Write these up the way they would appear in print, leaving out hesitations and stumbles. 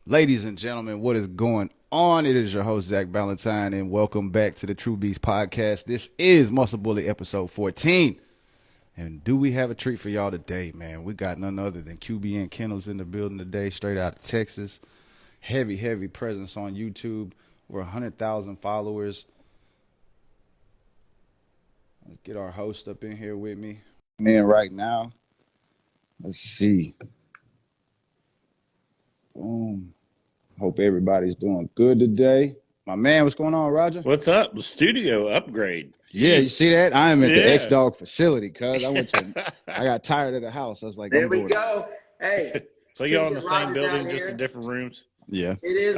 Ladies and gentlemen, what is going on? It is your host, Zach Ballantyne, and welcome back to the True Beast Podcast. This is Muscle Bully episode 14. And do we have a treat for y'all today, man? We got none other than QBN Kennels in the building today, straight out of Texas. Heavy presence on YouTube. Over 100,000 followers. Let's get our host up in here with me. Man, right now, let's see. Boom. Hope everybody's doing good today. My man, what's going on, Roger? What's up? The studio upgrade. Yeah, you see that? I am at the X-Dog facility, cuz I got tired of the house. I was like, there we go. Hey. So y'all in the same building, just in different rooms? Yeah. It is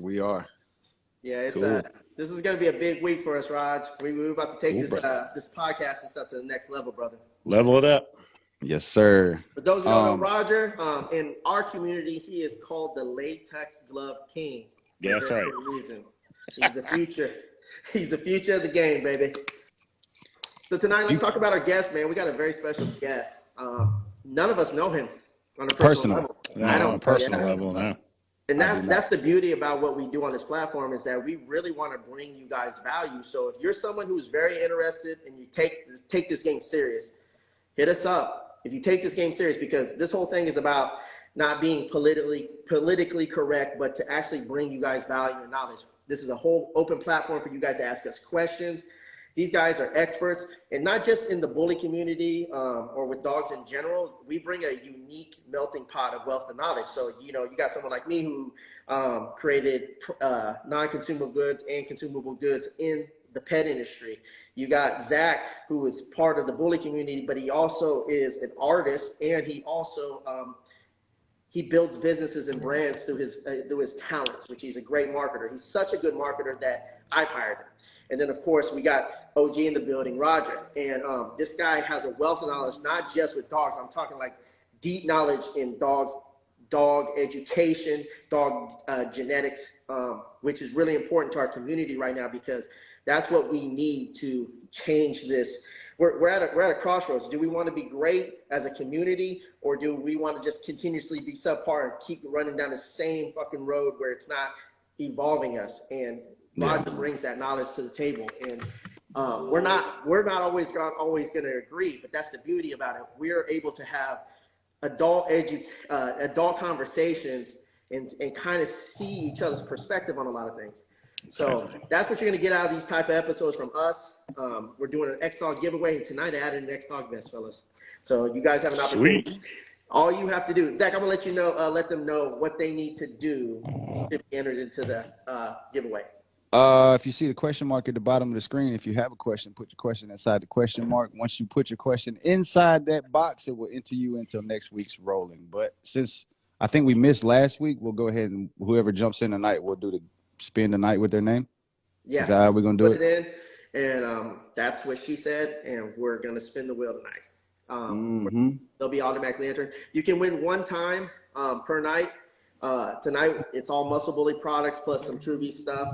we are. Yeah, it's cool. This is gonna be a big week for us, Raj. We're about to take this podcast and stuff to the next level, brother. Level it up. Yes, sir. For those who don't know Roger, in our community, he is called the Latex Glove King. Yeah, that's right. Reason. He's the future. He's the future of the game, baby. So tonight, let's talk about our guest, man. We got a very special guest. None of us know him on a personal level. On a personal level, no. And that's the beauty about what we do on this platform is that we really want to bring you guys value. So if you're someone who's very interested and you take this game serious, hit us up. If you take this game serious, because this whole thing is about not being politically correct, but to actually bring you guys value and knowledge. This is a whole open platform for you guys to ask us questions. These guys are experts, and not just in the bully community or with dogs in general. We bring a unique melting pot of wealth and knowledge. So, you got someone like me who created non-consumable goods and consumable goods in the pet industry. You got Zach, who is part of the bully community, but he also is an artist, and he also he builds businesses and brands through his talents, which he's a great marketer. He's such a good marketer that I've hired him. And then, of course, we got OG in the building, Roger. And this guy has a wealth of knowledge, not just with dogs. I'm talking like deep knowledge in dogs, dog education, dog genetics, which is really important to our community right now, because that's what we need to change this. We're at a crossroads. Do we want to be great as a community, or do we want to just continuously be subpar and keep running down the same fucking road where it's not evolving us? And Roger brings that knowledge to the table, and we're not always going to agree, but that's the beauty about it. We're able to have adult conversations and kind of see each other's perspective on a lot of things. So that's what you're going to get out of these type of episodes from us. We're doing an X-Dog giveaway, and tonight I added an X-Dog vest, fellas. So you guys have an opportunity. Sweet. All you have to do, Zach, I'm going to let you know, let them know what they need to do to be entered into the giveaway. If you see the question mark at the bottom of the screen, if you have a question, put your question inside the question mark. Once you put your question inside that box, it will enter you until next week's rolling. But since I think we missed last week, we'll go ahead and whoever jumps in tonight, we'll do the spend the night with their name. Yeah. Is that how we're going to do it? In, and that's what she said, and we're going to spin the wheel tonight. They'll be automatically entered. You can win one time per night. Tonight, it's all Muscle Bully products plus some True Beast stuff.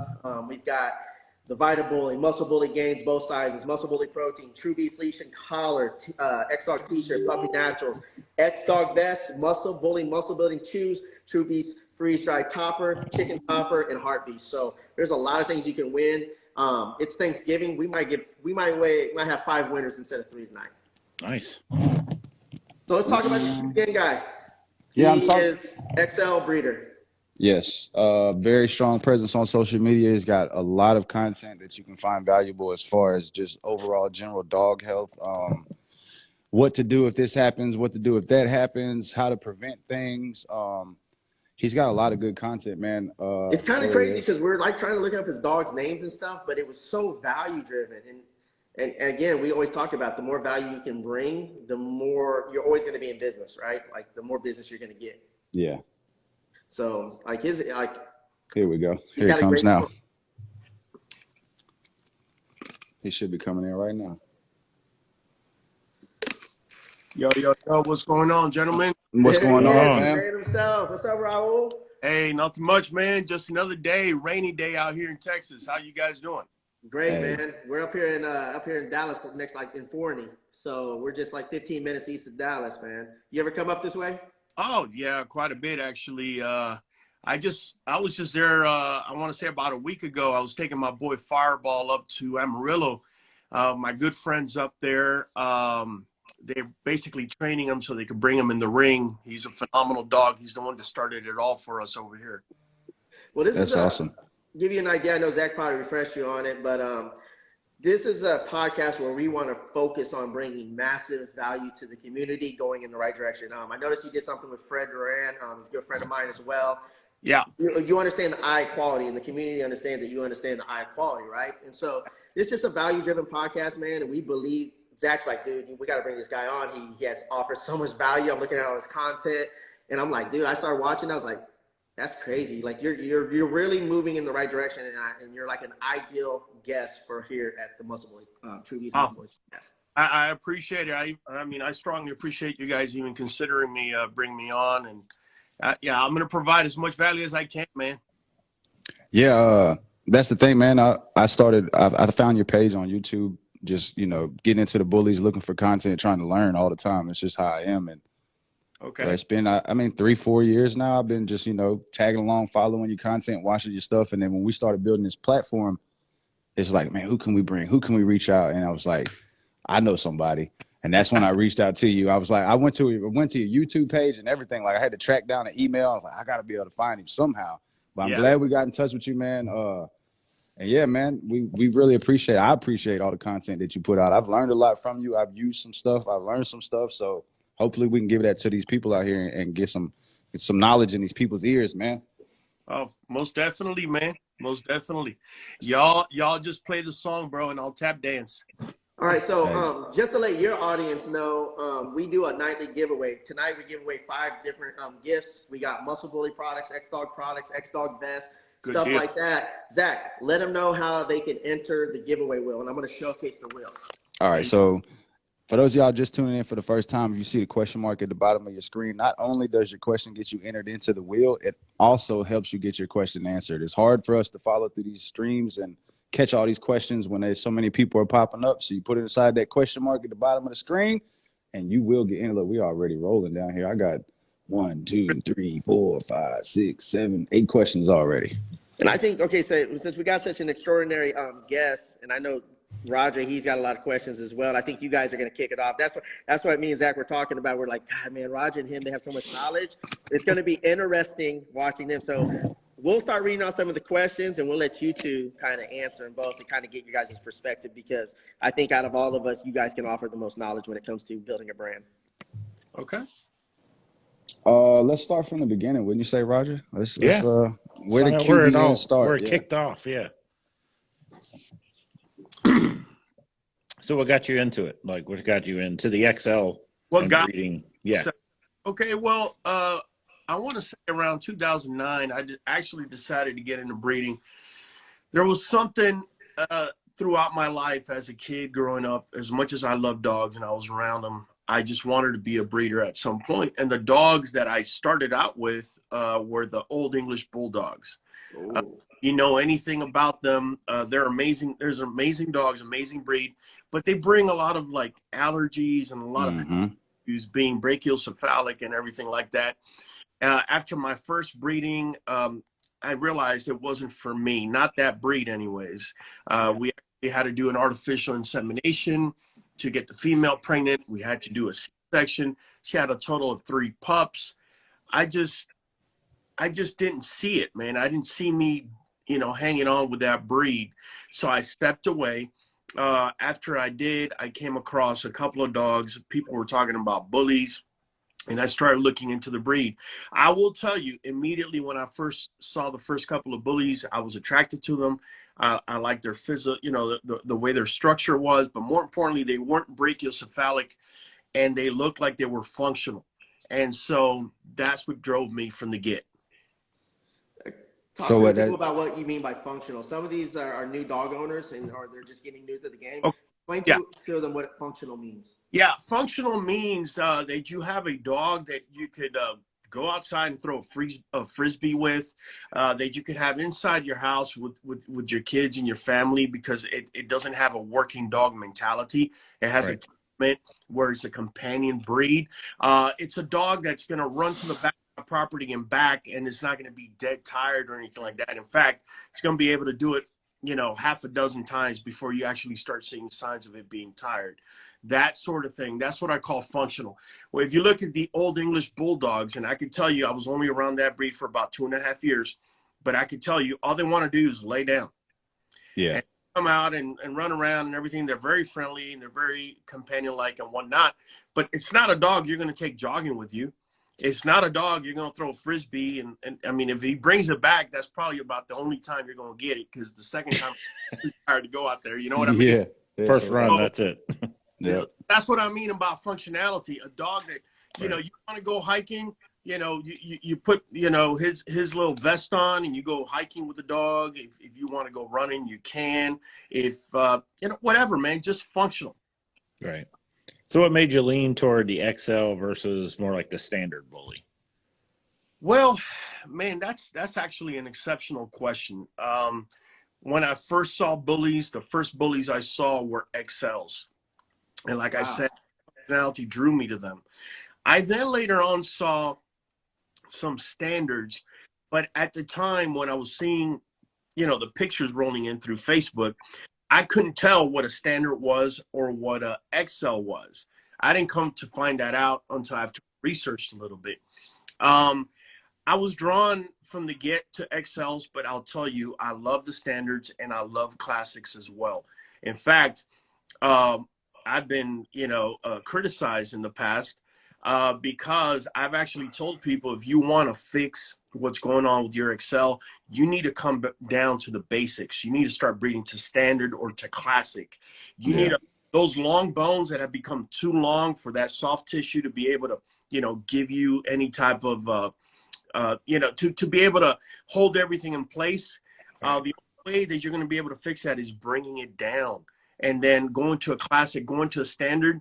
We've got the Vita Bully, Muscle Bully Gains, both sizes, Muscle Bully Protein, True Beast Leash and Collar, X-Dog T-shirt, Puppy Naturals, X-Dog Vest, Muscle Bully Muscle Building Chews, True Beast Freeze Dry Topper, Chicken Topper, and Heart Beast. So there's a lot of things you can win. It's Thanksgiving. We might have 5 winners instead of 3 tonight. Nice. So let's talk about this again, guy. Yeah, he is XL breeder. Yes, very strong presence on social media. He's got a lot of content that you can find valuable as far as just overall general dog health. What to do if this happens, what to do if that happens, how to prevent things. He's got a lot of good content, man. It's kind of crazy because we're like trying to look up his dog's names and stuff, but it was so value driven. And again, we always talk about the more value you can bring, the more you're always going to be in business, right? Like the more business you're going to get. Yeah. So here we go. Here he comes now. He should be coming in right now. Yo, what's going on, gentlemen? What's going on, man? Himself. What's up, Raul? Hey, nothing much, man. Just another day, rainy day out here in Texas. How you guys doing? Great, man. We're up here in Dallas next, like in Forney. So we're just like 15 minutes east of Dallas, man. You ever come up this way? Oh yeah, quite a bit actually. I was just there. I want to say about a week ago. I was taking my boy Fireball up to Amarillo. My good friends up there. They're basically training him so they could bring him in the ring. He's a phenomenal dog. He's the one that started it all for us over here. Well, this is That's awesome. give you an idea. I know Zach probably refreshed you on it, but this is a podcast where we want to focus on bringing massive value to the community, going in the right direction. I noticed you did something with Fred Duran. He's a good friend of mine as well. Yeah. You understand the eye quality, and the community understands that you understand the eye quality, right? And so it's just a value-driven podcast, man, and we believe Zach's like, dude, we got to bring this guy on. He has offers so much value. I'm looking at all his content, and I'm like, dude, I started watching. I was like, that's crazy. Like you're really moving in the right direction, and you're like an ideal guest for here at the Muscle Boy, True Beast Muscle Boy. Yes. I appreciate it. I mean, I strongly appreciate you guys even considering me, bring me on, and yeah, I'm going to provide as much value as I can, man. Yeah, that's the thing, man. I found your page on YouTube, just, getting into the bullies, looking for content, trying to learn all the time. It's just how I am. And okay, it's been, 3-4 years now. I've been just, tagging along, following your content, watching your stuff. And then when we started building this platform, it's like, man, who can we bring? Who can we reach out? And I was like, I know somebody. And that's when I reached out to you. I was like, I went to your YouTube page and everything. Like, I had to track down an email. I was like, I got to be able to find him somehow. But I'm glad we got in touch with you, man. And yeah, man, we really appreciate it. I appreciate all the content that you put out. I've learned a lot from you. I've used some stuff. I've learned some stuff. So hopefully we can give that to these people out here and get some knowledge in these people's ears, man. Oh, most definitely, man. Most definitely. Y'all just play the song, bro, and I'll tap dance. All right, so just to let your audience know, we do a nightly giveaway. Tonight we give away 5 different gifts. We got Muscle Bully products, X-Dog vests, Good stuff deal. like that. Zach, let them know how they can enter the giveaway wheel, and I'm going to showcase the wheel. All right, so for those of y'all just tuning in for the first time, if you see the question mark at the bottom of your screen, not only does your question get you entered into the wheel, it also helps you get your question answered. It's hard for us to follow through these streams and catch all these questions when there's so many people are popping up. So you put it inside that question mark at the bottom of the screen, and you will get in. Look, we already rolling down here. I got 1, 2, 3, 4, 5, 6, 7, 8 questions already. And I think, okay, so since we got such an extraordinary guest, and I know Roger, he's got a lot of questions as well. I think you guys are going to kick it off. That's what me and Zach were talking about. We're like, God, man, Roger and him, they have so much knowledge. It's going to be interesting watching them. So we'll start reading out some of the questions, and we'll let you two kind of answer them both to kind of get your guys' perspective, because I think out of all of us, you guys can offer the most knowledge when it comes to building a brand. Okay. Let's start from the beginning. Wouldn't you say, Roger? Where did QBN start? Where it kicked off, yeah. So what got you into it? Like, what got you into the XL breeding? Yeah. Okay, well, I want to say around 2009, I actually decided to get into breeding. There was something throughout my life as a kid growing up, as much as I loved dogs and I was around them, I just wanted to be a breeder at some point. And the dogs that I started out with were the Old English Bulldogs. You know anything about them, they're amazing. There's amazing dogs, amazing breed, but they bring a lot of like allergies and a lot of issues, being brachiocephalic and everything like that. After my first breeding, I realized it wasn't for me, not that breed anyways. We actually had to do an artificial insemination to get the female pregnant. We had to do a C-section. She had a total of 3 pups. I just didn't see it, man. I didn't see me, hanging on with that breed. So I stepped away. After I did, I came across a couple of dogs. People were talking about bullies, and I started looking into the breed. I will tell you, immediately when I first saw the first couple of bullies, I was attracted to them. I liked their physical, the way their structure was, but more importantly, they weren't brachiocephalic, and they looked like they were functional. And so that's what drove me from the get. Talk to people about what you mean by functional. Some of these are new dog owners, or they're just getting new to the game. Okay. Explain to them what functional means. Yeah, functional means that you have a dog that you could go outside and throw a frisbee with, that you could have inside your house with your kids and your family, because it doesn't have a working dog mentality. It has a where it's a companion breed. It's a dog that's going to run to the back of the property and back, and it's not going to be dead tired or anything like that. In fact, it's going to be able to do it, half a dozen times before you actually start seeing signs of it being tired. That sort of thing. That's what I call functional. Well, if you look at the old English bulldogs, and I can tell you, I was only around that breed for about 2.5 years, but I can tell you all they want to do is lay down. Yeah. And come out and run around and everything. They're very friendly and they're very companion-like and whatnot. But it's not a dog you're going to take jogging with you. It's not a dog you're going to throw a Frisbee. And I mean, if he brings it back, that's probably about the only time you're going to get it, because the second time you're tired to go out there. You know what I mean? Yeah. First run, that's it. Yeah. That's what I mean about functionality. A dog that, you want to go hiking, you put, his little vest on and you go hiking with the dog. If you want to go running, you can. If, whatever, man, just functional. Right. So what made you lean toward the XL versus more like the standard bully? Well, man, that's actually an exceptional question. When I first saw bullies, the first bullies I saw were XLs. And like I said, personality drew me to them. I then later on saw some standards, but at the time when I was seeing, the pictures rolling in through Facebook, I couldn't tell what a standard was or what a XL was. I didn't come to find that out until after researched a little bit. I was drawn from the get to XLs, but I'll tell you, I love the standards and I love classics as well. In fact, I've been, criticized in the past because I've actually told people, if you want to fix what's going on with your XL, you need to come down to the basics. You need to start breeding to standard or to classic. You need those long bones that have become too long for that soft tissue to be able to, give you any type of, to be able to hold everything in place. The only way that you're going to be able to fix that is bringing it down. And then going to a classic, going to a standard,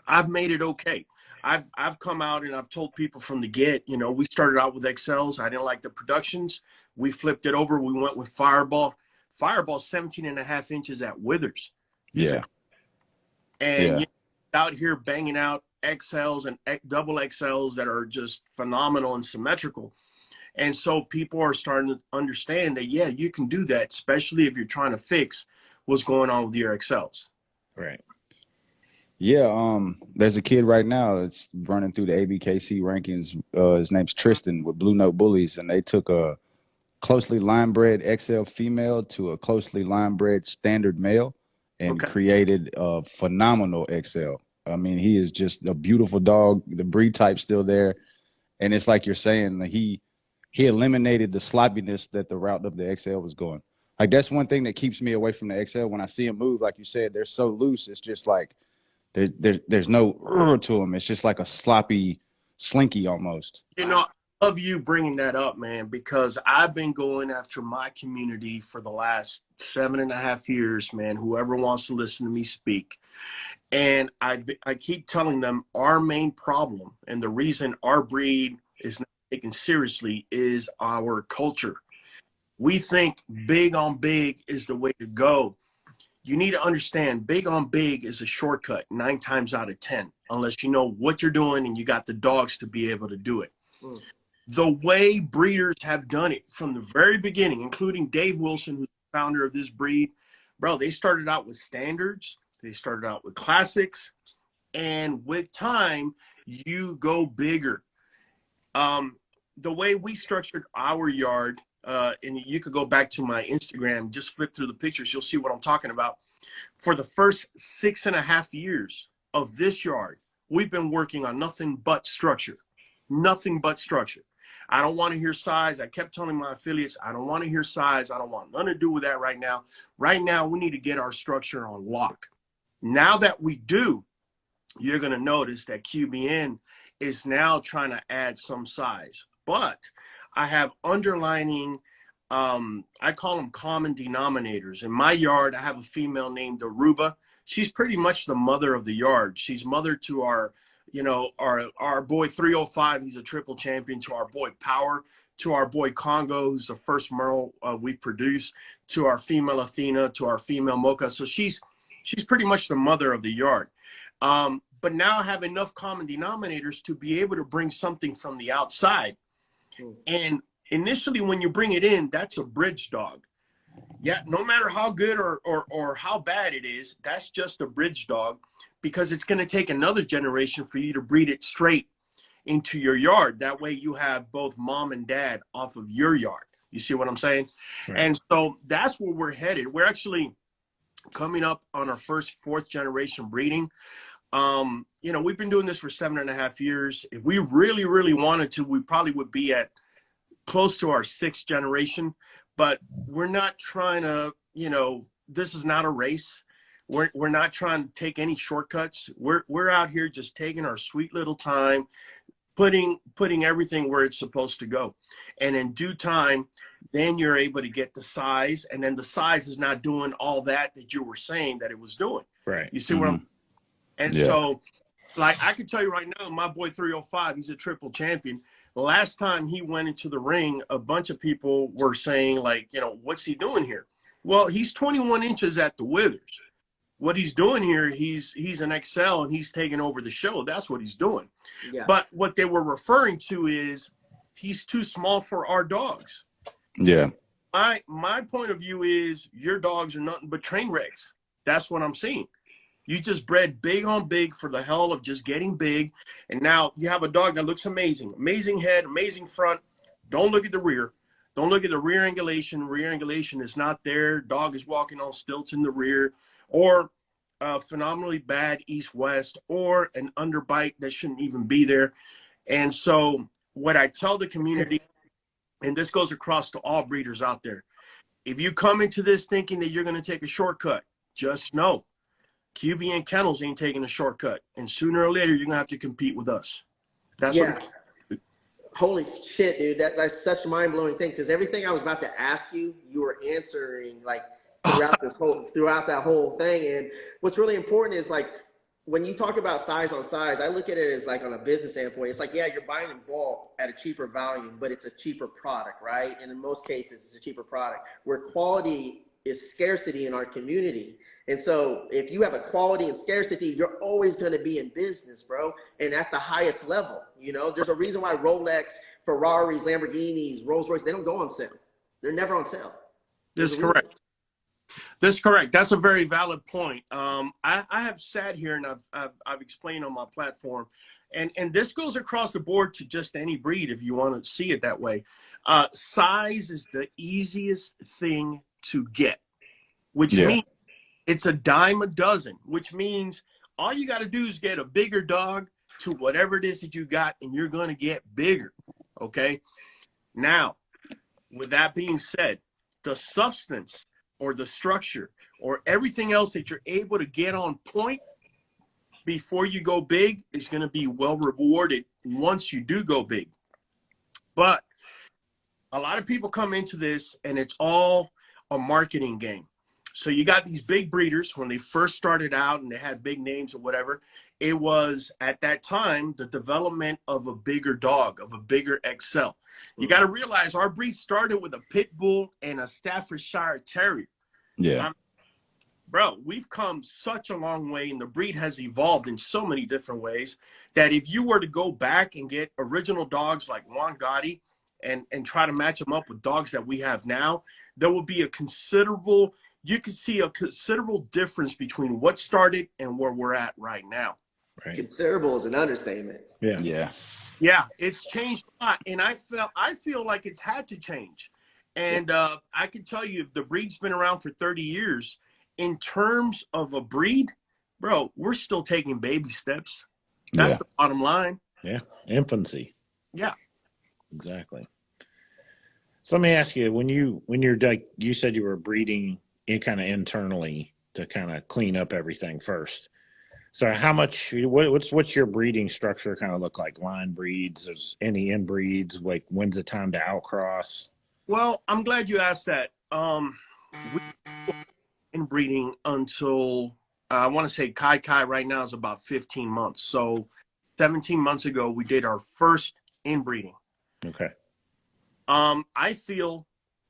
I've made it okay. I've come out and I've told people from the get, we started out with XLs. I didn't like the productions. We flipped it over. We went with Fireball. Fireball's 17.5 inches at withers. And out here banging out XLs and double XLs that are just phenomenal and symmetrical. And so people are starting to understand that, you can do that, especially if you're trying to fix what's going on with your XLs. Right. Yeah. There's a kid right now that's running through the ABKC rankings. His name's Tristan with Blue Note Bullies, and they took a closely line-bred XL female to a closely line-bred standard male and created a phenomenal XL. I mean, he is just a beautiful dog. The breed type's still there. And it's like you're saying, that he eliminated the sloppiness that the route of the XL was going. Like, that's one thing that keeps me away from the XL. When I see him move, like you said, they're so loose. It's just like there's no to them. It's just like a sloppy slinky almost. I love you bringing that up, man, because I've been going after my community for the last 7.5 years, man, whoever wants to listen to me speak. And I keep telling them our main problem and the reason our breed is not taken seriously is our culture. We think big on big is the way to go. You need to understand big on big is a shortcut 9 times out of 10, unless you know what you're doing and you got the dogs to be able to do it. The way breeders have done it from the very beginning, including Dave Wilson, who's the founder of this breed, bro, they started out with standards. They started out with classics. And with time, you go bigger. The way we structured our yard, and you could go back to my Instagram, just flip through the pictures, you'll see what I'm talking about. For the first 6.5 years of this yard, we've been working on nothing but structure. Nothing but structure. I don't want to hear size. I kept telling my affiliates, I don't want to hear size. I don't want nothing to do with that right now. Right now, we need to get our structure on lock. Now that we do, you're going to notice that QBN is now trying to add some size. But I have underlining, I call them common denominators. In my yard, I have a female named Aruba. She's pretty much the mother of the yard. She's mother to our boy 305, he's a triple champion, to our boy Power, to our boy Congo, who's the first Merle we produced, to our female Athena, to our female Mocha. So she's pretty much the mother of the yard. But now I have enough common denominators to be able to bring something from the outside. And initially, when you bring it in, that's a bridge dog. Yeah, no matter how good or how bad it is, that's just a bridge dog, because it's going to take another generation for you to breed it straight into your yard. That way you have both mom and dad off of your yard. You see what I'm saying? Right. And so that's where we're headed. We're actually coming up on our first 4th generation breeding. We've been doing this for 7.5 years. If we really, really wanted to, we probably would be at close to our 6th generation, but we're not trying to, this is not a race. We're not trying to take any shortcuts. We're out here just taking our sweet little time, putting everything where it's supposed to go. And in due time, then you're able to get the size, and then the size is not doing all that you were saying that it was doing. Right. You see what I'm, and so like I can tell you right now, my boy 305, he's a triple champion. The last time he went into the ring, a bunch of people were saying like, what's he doing here? Well, he's 21 inches at the withers. What he's doing here, he's an XL and he's taking over the show. That's what he's doing. Yeah. But what they were referring to is he's too small for our dogs. Yeah. My point of view is your dogs are nothing but train wrecks. That's what I'm seeing. You just bred big on big for the hell of just getting big. And now you have a dog that looks amazing. Amazing head, amazing front. Don't look at the rear. Don't look at the rear angulation. Rear angulation is not there. Dog is walking on stilts in the rear. Or phenomenally bad east-west, or an underbite that shouldn't even be there. And so what I tell the community, and this goes across to all breeders out there, if you come into this thinking that you're going to take a shortcut, just know QBN Kennels ain't taking a shortcut. And sooner or later, you're going to have to compete with us. That's what. Holy shit, dude. That's such a mind-blowing thing, because everything I was about to ask you, you were answering like throughout that whole thing. And what's really important is like when you talk about size on size, I look at it as like on a business standpoint. It's like, yeah, you're buying in bulk at a cheaper volume, but it's a cheaper product, right? And in most cases, it's a cheaper product where quality is scarcity in our community. And so if you have a quality and scarcity, you're always going to be in business, bro. And at the highest level, there's a reason why Rolex, Ferraris, Lamborghinis, Rolls Royce, they don't go on sale. They're never on sale. This is correct. That's correct. That's a very valid point. I have sat here and I've explained on my platform, and this goes across the board to just any breed if you want to see it that way. Size is the easiest thing to get, which means it's a dime a dozen, which means all you got to do is get a bigger dog to whatever it is that you got, and you're going to get bigger. Okay. Now, with that being said, the substance or the structure or everything else that you're able to get on point before you go big is going to be well rewarded once you do go big. But a lot of people come into this and it's all a marketing game. So you got these big breeders when they first started out and they had big names or whatever. It was at that time the development of a bigger dog, of a bigger XL. You got to realize our breed started with a pit bull and a Staffordshire Terrier. Yeah. Bro, we've come such a long way, and the breed has evolved in so many different ways that if you were to go back and get original dogs like Juan Gotti and try to match them up with dogs that we have now, there will be you could see a considerable difference between what started and where we're at right now. Right. Considerable is an understatement. Yeah, it's changed a lot, and I feel like it's had to change. And I can tell you, if the breed's been around for 30 years, in terms of a breed, bro, we're still taking baby steps. That's the bottom line. Yeah, infancy. Yeah, exactly. So let me ask you, when you're like, you said you were breeding in kind of internally to kind of clean up everything first. So how much, what's your breeding structure kind of look like? Line breeds, is any inbreeds, like when's the time to outcross? Well, I'm glad you asked that. We inbreeding until I want to say Kai right now is about 15 months. So 17 months ago, we did our first inbreeding. Okay. I feel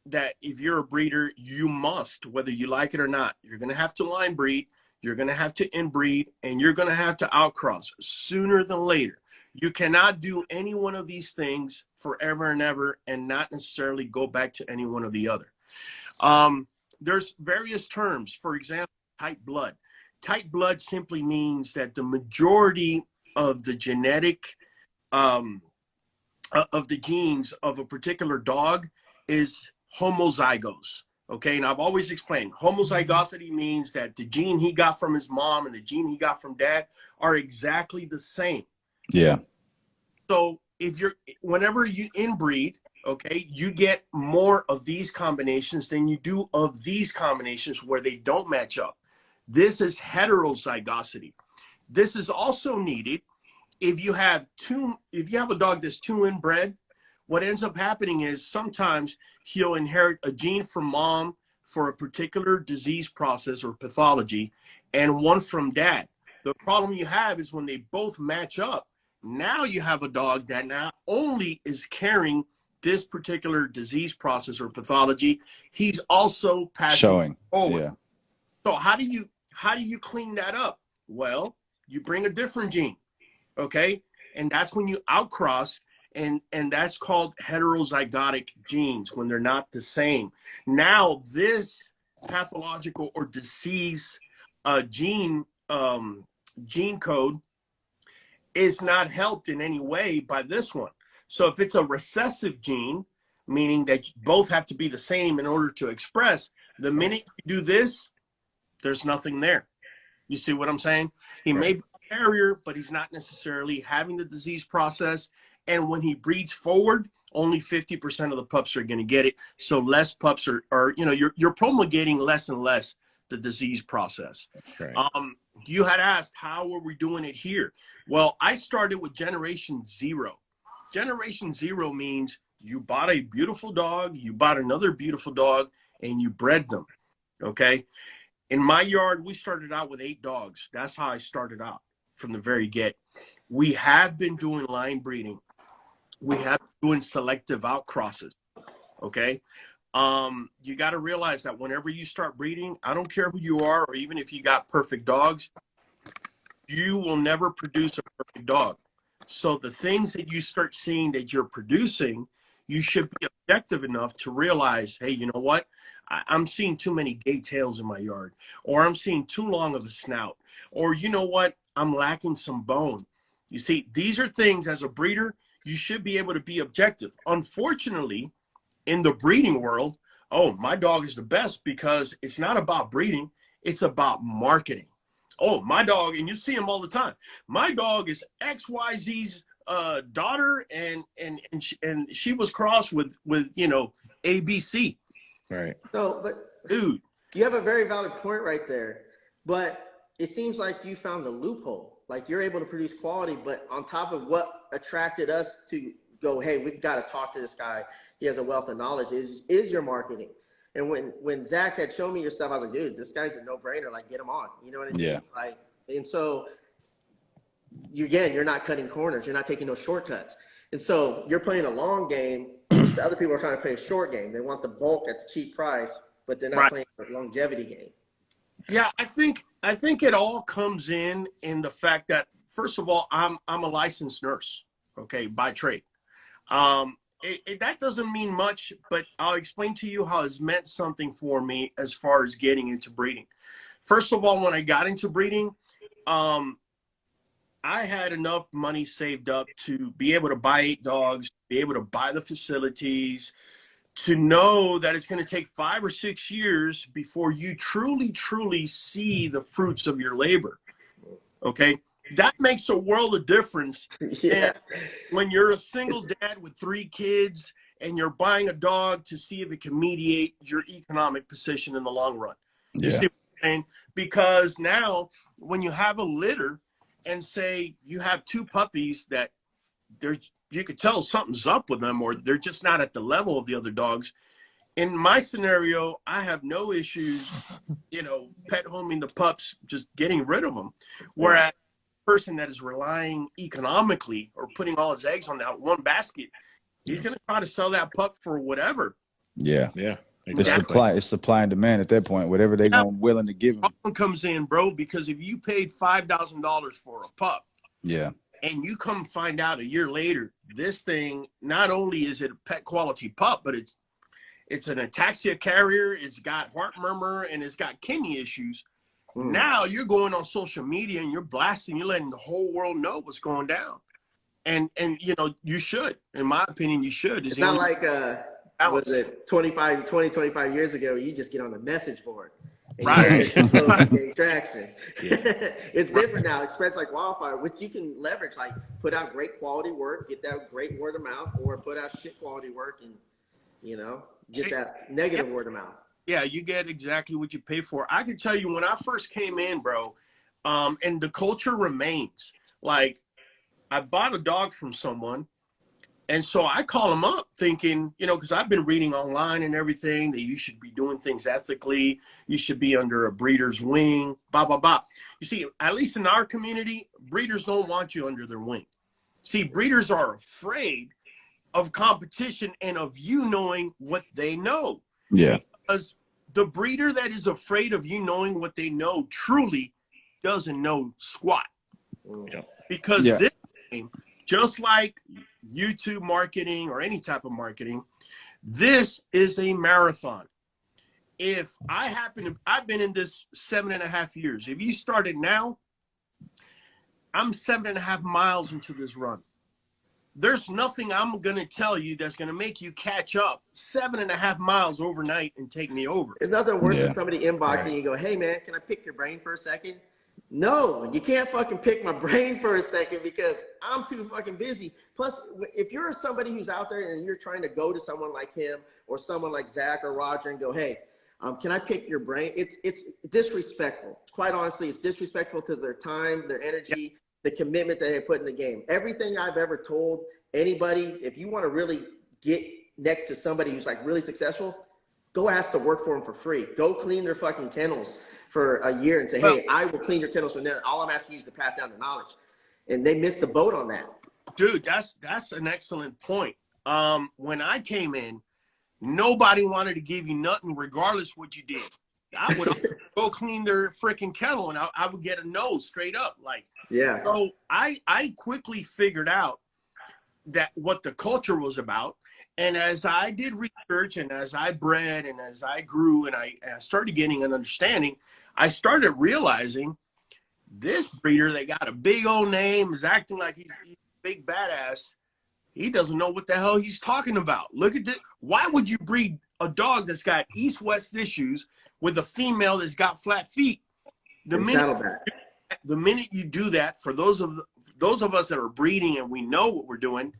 that if you're a breeder, you must, whether you like it or not, you're going to have to line breed. you're going to have to inbreed, and you're going to have to outcross sooner than later. You cannot do any one of these things forever and ever and not necessarily go back to any one or the other. There's various terms. For example, tight blood. Tight blood simply means that the majority of the genetic of the genes of a particular dog is homozygous. Okay, and I've always explained homozygosity means that the gene he got from his mom and the gene he got from dad are exactly the same. Yeah. So whenever you inbreed, okay, you get more of these combinations than you do of these combinations where they don't match up. This is heterozygosity. This is also needed if you have a dog that's two inbred. What ends up happening is sometimes he'll inherit a gene from mom for a particular disease process or pathology and one from dad. The problem you have is when they both match up, now you have a dog that not only is carrying this particular disease process or pathology, he's also passing forward. Yeah. So how do you clean that up? Well, you bring a different gene, okay? And that's when you outcross, and that's called heterozygotic genes, when they're not the same. Now, this pathological or disease gene code is not helped in any way by this one. So if it's a recessive gene, meaning that both have to be the same in order to express, the minute you do this, there's nothing there. You see what I'm saying? He may be a carrier, but he's not necessarily having the disease process. And when he breeds forward, only 50% of the pups are going to get it. So less pups are you're promulgating less and less the disease process. Right. You had asked, how are we doing it here? Well, I started with Generation 0. Generation 0 means you bought a beautiful dog, you bought another beautiful dog, and you bred them, okay? In my yard, we started out with 8 dogs. That's how I started out from the very get. We have been doing line breeding. We have been doing selective outcrosses, okay? You got to realize that whenever you start breeding, I don't care who you are, or even if you got perfect dogs, you will never produce a perfect dog. So the things that you start seeing that you're producing, you should be objective enough to realize, hey, you know what? I'm seeing too many gay tails in my yard, or I'm seeing too long of a snout, or you know what? I'm lacking some bone. You see, these are things as a breeder, you should be able to be objective. Unfortunately, in the breeding world, oh, my dog is the best because it's not about breeding, it's about marketing. Oh, my dog, and you see him all the time. My dog is XYZ's daughter, and she was crossed with ABC. Right. So, but Dude, you have a very valid point right there. But it seems like you found a loophole. Like you're able to produce quality, but on top of what attracted us to go, hey, we've got to talk to this guy. He has a wealth of knowledge. Is your marketing? And when Zach had shown me your stuff, I was like, dude, this guy's a no-brainer. Like, get him on. You know what I mean? Yeah. Like, and so you're not cutting corners. You're not taking no shortcuts. And so you're playing a long game. The other people are trying to play a short game. They want the bulk at the cheap price, but they're not playing a longevity game. yeah, I think it all comes in the fact that, first of all, I'm a licensed nurse, okay, by trade. That doesn't mean much, but I'll explain to you how it's meant something for me as far as getting into breeding. First of all, when I got into breeding, I had enough money saved up to be able to buy 8 dogs, be able to buy the facilities, to know that it's going to take 5 or 6 years before you truly see the fruits of your labor. Okay. That makes a world of difference. Yeah. And when you're a single dad with 3 kids and you're buying a dog to see if it can mediate your economic position in the long run. You see what I'm saying? Because now when you have a litter and say you have 2 puppies that you could tell something's up with them, or they're just not at the level of the other dogs. In my scenario, I have no issues, pet homing the pups, just getting rid of them. Whereas a person that is relying economically or putting all his eggs on that one basket, he's going to try to sell that pup for whatever. Yeah. Yeah. It's supply and demand at that point. Whatever they're willing to give them. Problem comes in, bro, because if you paid $5,000 for a pup, yeah, and you come find out a year later, this thing, not only is it a pet quality pup, but it's an ataxia carrier, it's got heart murmur, and it's got kidney issues. Now you're going on social media and you're blasting, you're letting the whole world know what's going down. And you know, you should. In my opinion, you should. It's not like was it 25 years ago, you just get on the message board. And right. You gain traction. It's different now. It spreads like wildfire, which you can leverage, like put out great quality work, get that great word of mouth, or put out shit quality work and, you know, get that negative word of mouth. Yeah, you get exactly what you pay for. I can tell you when I first came in, bro, and the culture remains. Like, I bought a dog from someone, and so I call them up thinking, you know, because I've been reading online and everything, that you should be doing things ethically. You should be under a breeder's wing, blah, blah, blah. You see, at least in our community, breeders don't want you under their wing. See, breeders are afraid of competition and of you knowing what they know. Yeah. Because the breeder that is afraid of you knowing what they know truly doesn't know squat. Because this game, just like YouTube marketing or any type of marketing, this is a marathon. If I've been in this 7.5 years. If you started now, I'm 7.5 miles into this run. There's nothing I'm going to tell you that's going to make you catch up 7.5 miles overnight and take me over. There's nothing worse than somebody inboxing you go, hey, man, can I pick your brain for a second? No, you can't fucking pick my brain for a second because I'm too fucking busy. Plus, if you're somebody who's out there and you're trying to go to someone like him or someone like Zach or Roger and go, hey, can I pick your brain? It's disrespectful. Quite honestly, it's disrespectful to their time, their energy, the commitment that they put in the game. Everything I've ever told anybody, if you want to really get next to somebody who's like really successful, go ask to work for them for free. Go clean their fucking kennels for a year and say, hey, I will clean your kennels from there. All I'm asking you is to pass down the knowledge. And they missed the boat on that. Dude, that's an excellent point. When I came in, nobody wanted to give you nothing regardless what you did. I would go clean their freaking kennel and I would get a no straight up. Like, yeah. So I quickly figured out that what the culture was about. And as I did research and as I bred and as I grew and I started getting an understanding, I started realizing this breeder that got a big old name is acting like he's a big badass. He doesn't know what the hell he's talking about. Look at this. Why would you breed a dog that's got east-west issues with a female that's got flat feet? The minute you do that, for those of us that are breeding and we know what we're doing,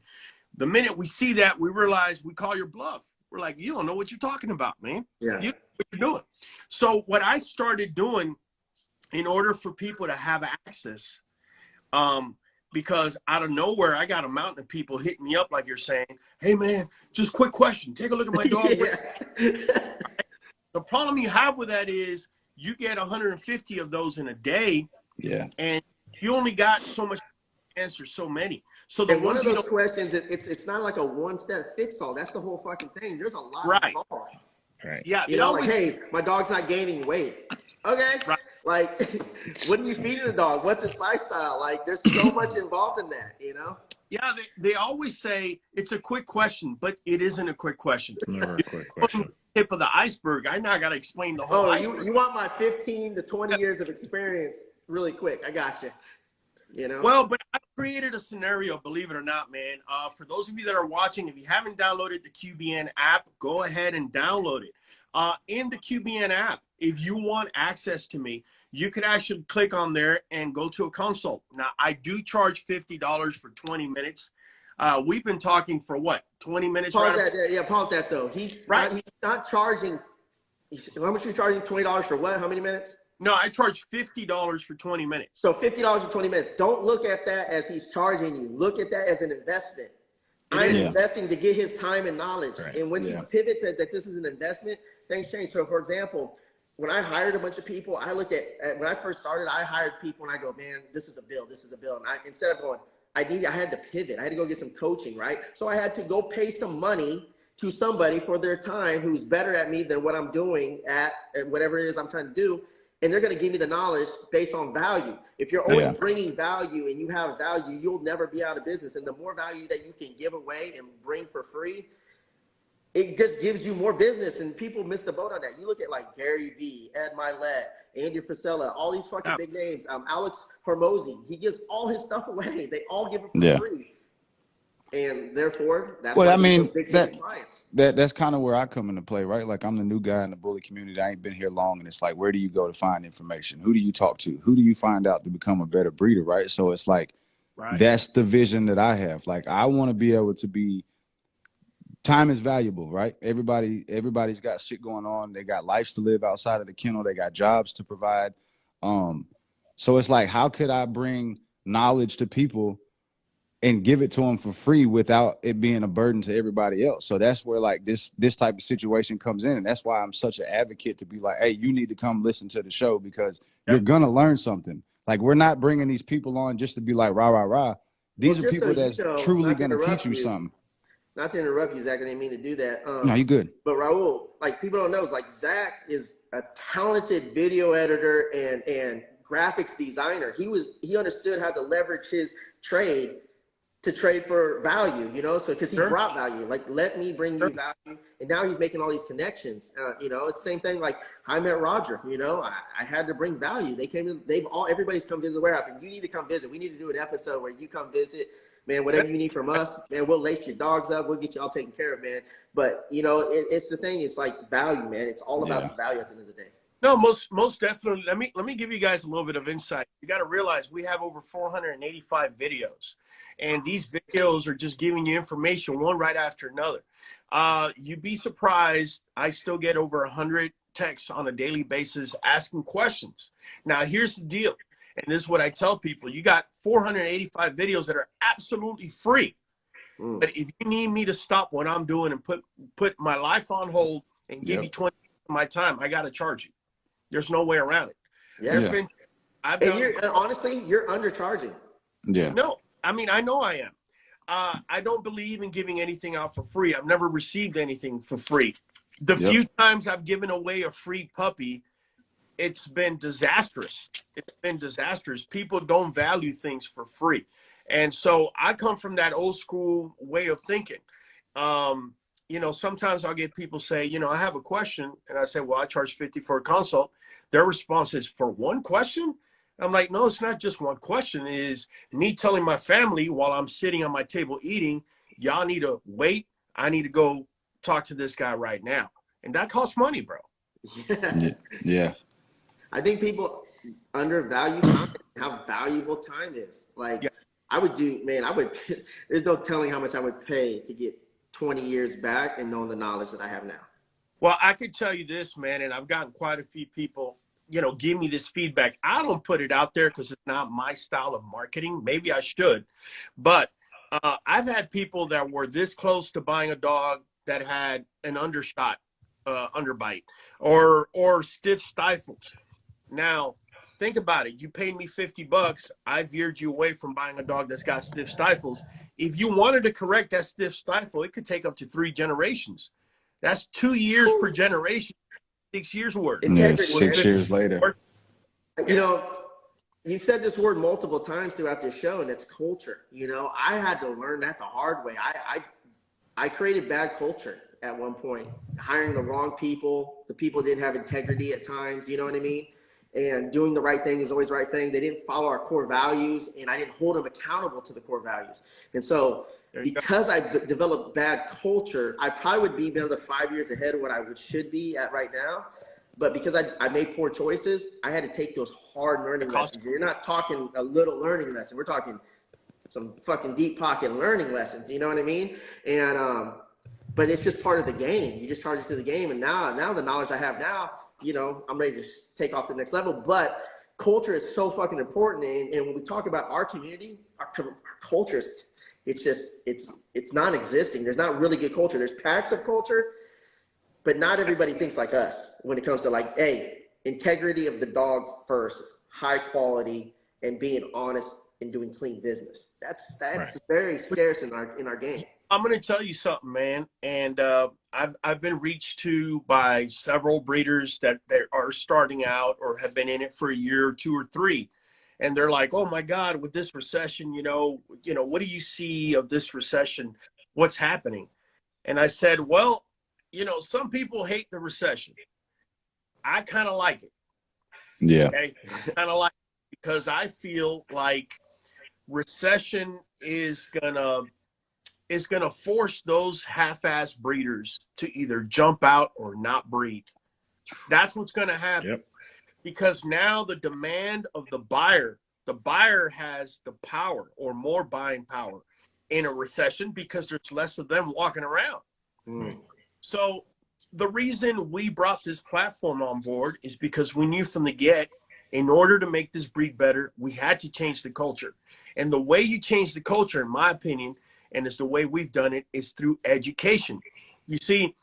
the minute we see that, we realize we call your bluff. We're like, you don't know what you're talking about, man. Yeah. You know what you're doing. So what I started doing in order for people to have access, because out of nowhere, I got a mountain of people hitting me up like you're saying, hey, man, just quick question. Take a look at my dog. The problem you have with that is you get 150 of those in a day. Yeah. And you only got so much answer, so many. So and one of those questions, it's not like a one-step fix-all. That's the whole fucking thing. There's a lot involved. Right. Yeah. You know, like, hey, my dog's not gaining weight. Okay. Right. Like, what are you feeding the dog? What's its lifestyle? Like, there's so much involved in that, you know? Yeah, they always say it's a quick question, but it isn't a quick question. Never a quick question. Tip of the iceberg. I now got to explain the whole iceberg. You want my 15 to 20 years of experience really quick. I got you. You know? Well, but I created a scenario, believe it or not, man. For those of you that are watching, if you haven't downloaded the QBN app, go ahead and download it. In the QBN app, if you want access to me, you could actually click on there and go to a consult. Now, I do charge $50 for 20 minutes. We've been talking for what, 20 minutes? Pause that. Yeah, pause that though. He's not charging. How much are you charging? $20 for what? How many minutes? No, I charge $50 for 20 minutes. So $50 for 20 minutes. Don't look at that as he's charging you. Look at that as an investment. I'm investing to get his time and knowledge. Right. And when you pivot that this is an investment, things change. So for example, when I hired a bunch of people, I looked at when I first started, I hired people and I go, man, this is a bill. And instead of going, I had to pivot. I had to go get some coaching, right? So I had to go pay some money to somebody for their time who's better at me than what I'm doing at whatever it is I'm trying to do. And they're going to give me the knowledge based on value. If you're always bringing value and you have value, you'll never be out of business. And the more value that you can give away and bring for free, it just gives you more business. And people miss the boat on that. You look at like Gary Vee, Ed Milet, Andy Frisella, all these fucking big names. Alex Hormozy, he gives all his stuff away. They all give it for free. And therefore, that's why those big clients. That's kind of where I come into play, right? Like, I'm the new guy in the bully community. I ain't been here long, and it's like, where do you go to find information? Who do you talk to? Who do you find out to become a better breeder, right? So it's like, that's the vision that I have. Like, I want to be able to be. Time is valuable, right? Everybody's got shit going on. They got lives to live outside of the kennel. They got jobs to provide. So it's like, how could I bring knowledge to people and give it to them for free without it being a burden to everybody else? So that's where like this type of situation comes in. And that's why I'm such an advocate to be like, hey, you need to come listen to the show because you're going to learn something. Like, we're not bringing these people on just to be like, rah, rah, rah. These are people that's truly going to teach you something. Not to interrupt you, Zach, I didn't mean to do that. No, you're good. But Raul, like, people don't know, it's like Zach is a talented video editor and graphics designer. He understood how to leverage his trade to trade for value, you know, so because he brought value, like, let me bring you value. And now he's making all these connections. You know, it's the same thing like I met Roger, you know, I had to bring value. They came in, everybody's come visit the warehouse, and you need to come visit. We need to do an episode where you come visit. Man, whatever you need from us, man, we'll lace your dogs up. We'll get you all taken care of, man. But, you know, it's the thing. It's like value, man. It's all about the value at the end of the day. No, most definitely. Let me give you guys a little bit of insight. You got to realize we have over 485 videos, and these videos are just giving you information one right after another. You'd be surprised. I still get over 100 texts on a daily basis asking questions. Now, here's the deal. And this is what I tell people. You got 485 videos that are absolutely free. But if you need me to stop what I'm doing and put my life on hold and give you 20 minutes of my time, I got to charge you. There's no way around it. Honestly, you're undercharging. Yeah. No, I mean, I know I am. I don't believe in giving anything out for free. I've never received anything for free. The few times I've given away a free puppy, it's been disastrous. It's been disastrous. People don't value things for free. And so I come from that old school way of thinking. You know, sometimes I'll get people say, you know, I have a question. And I say, well, I charge $50 for a consult. Their response is, for one question? I'm like, no, it's not just one question. It is me telling my family while I'm sitting on my table eating, y'all need to wait. I need to go talk to this guy right now. And that costs money, bro. Yeah. I think people undervalue time, how valuable time is. Like, there's no telling how much I would pay to get 20 years back and knowing the knowledge that I have now. Well, I could tell you this, man, and I've gotten quite a few people, you know, give me this feedback. I don't put it out there because it's not my style of marketing. Maybe I should. But I've had people that were this close to buying a dog that had an undershot, underbite, or stiff stifles. Now, think about it. You paid me $50. I veered you away from buying a dog that's got stiff stifles. If you wanted to correct that stiff stifle, it could take up to 3 generations. That's 2 years per generation, 6 years worth. Yeah, 6 years later. You know, you said this word multiple times throughout this show, and it's culture. You know, I had to learn that the hard way. I created bad culture at one point, hiring the wrong people. The people didn't have integrity at times, you know what I mean? And doing the right thing is always the right thing. They didn't follow our core values, and I didn't hold them accountable to the core values. And so because I developed bad culture, I probably would be another 5 years ahead of what I should be at right now. But because I made poor choices, I had to take those hard learning lessons. You're not talking a little learning lesson. We're talking some fucking deep pocket learning lessons. You know what I mean? And but it's just part of the game. You just charge it to the game. And now the knowledge I have now, you know, I'm ready to take off to the next level. But culture is so fucking important. And when we talk about our community, our culture is, it's non-existing. There's not really good culture. There's packs of culture, but not everybody thinks like us when it comes to like, hey, integrity of the dog first, high quality, and being honest and doing clean business. That's very scarce in our game. I'm going to tell you something, man. And I've been reached to by several breeders that are starting out or have been in it for a year or two or three. And they're like, oh my God, with this recession, what do you see of this recession? What's happening? And I said, well, some people hate the recession. I kind of like it. Yeah. Okay. Kind of like it because I feel like recession is gonna force those half-ass breeders to either jump out or not breed. That's what's gonna happen. Yep. Because now the demand of the buyer has the power or more buying power in a recession because there's less of them walking around. Mm. So the reason we brought this platform on board is because we knew from the get, in order to make this breed better, we had to change the culture. And the way you change the culture, in my opinion, and it's the way we've done it, is through education. You see,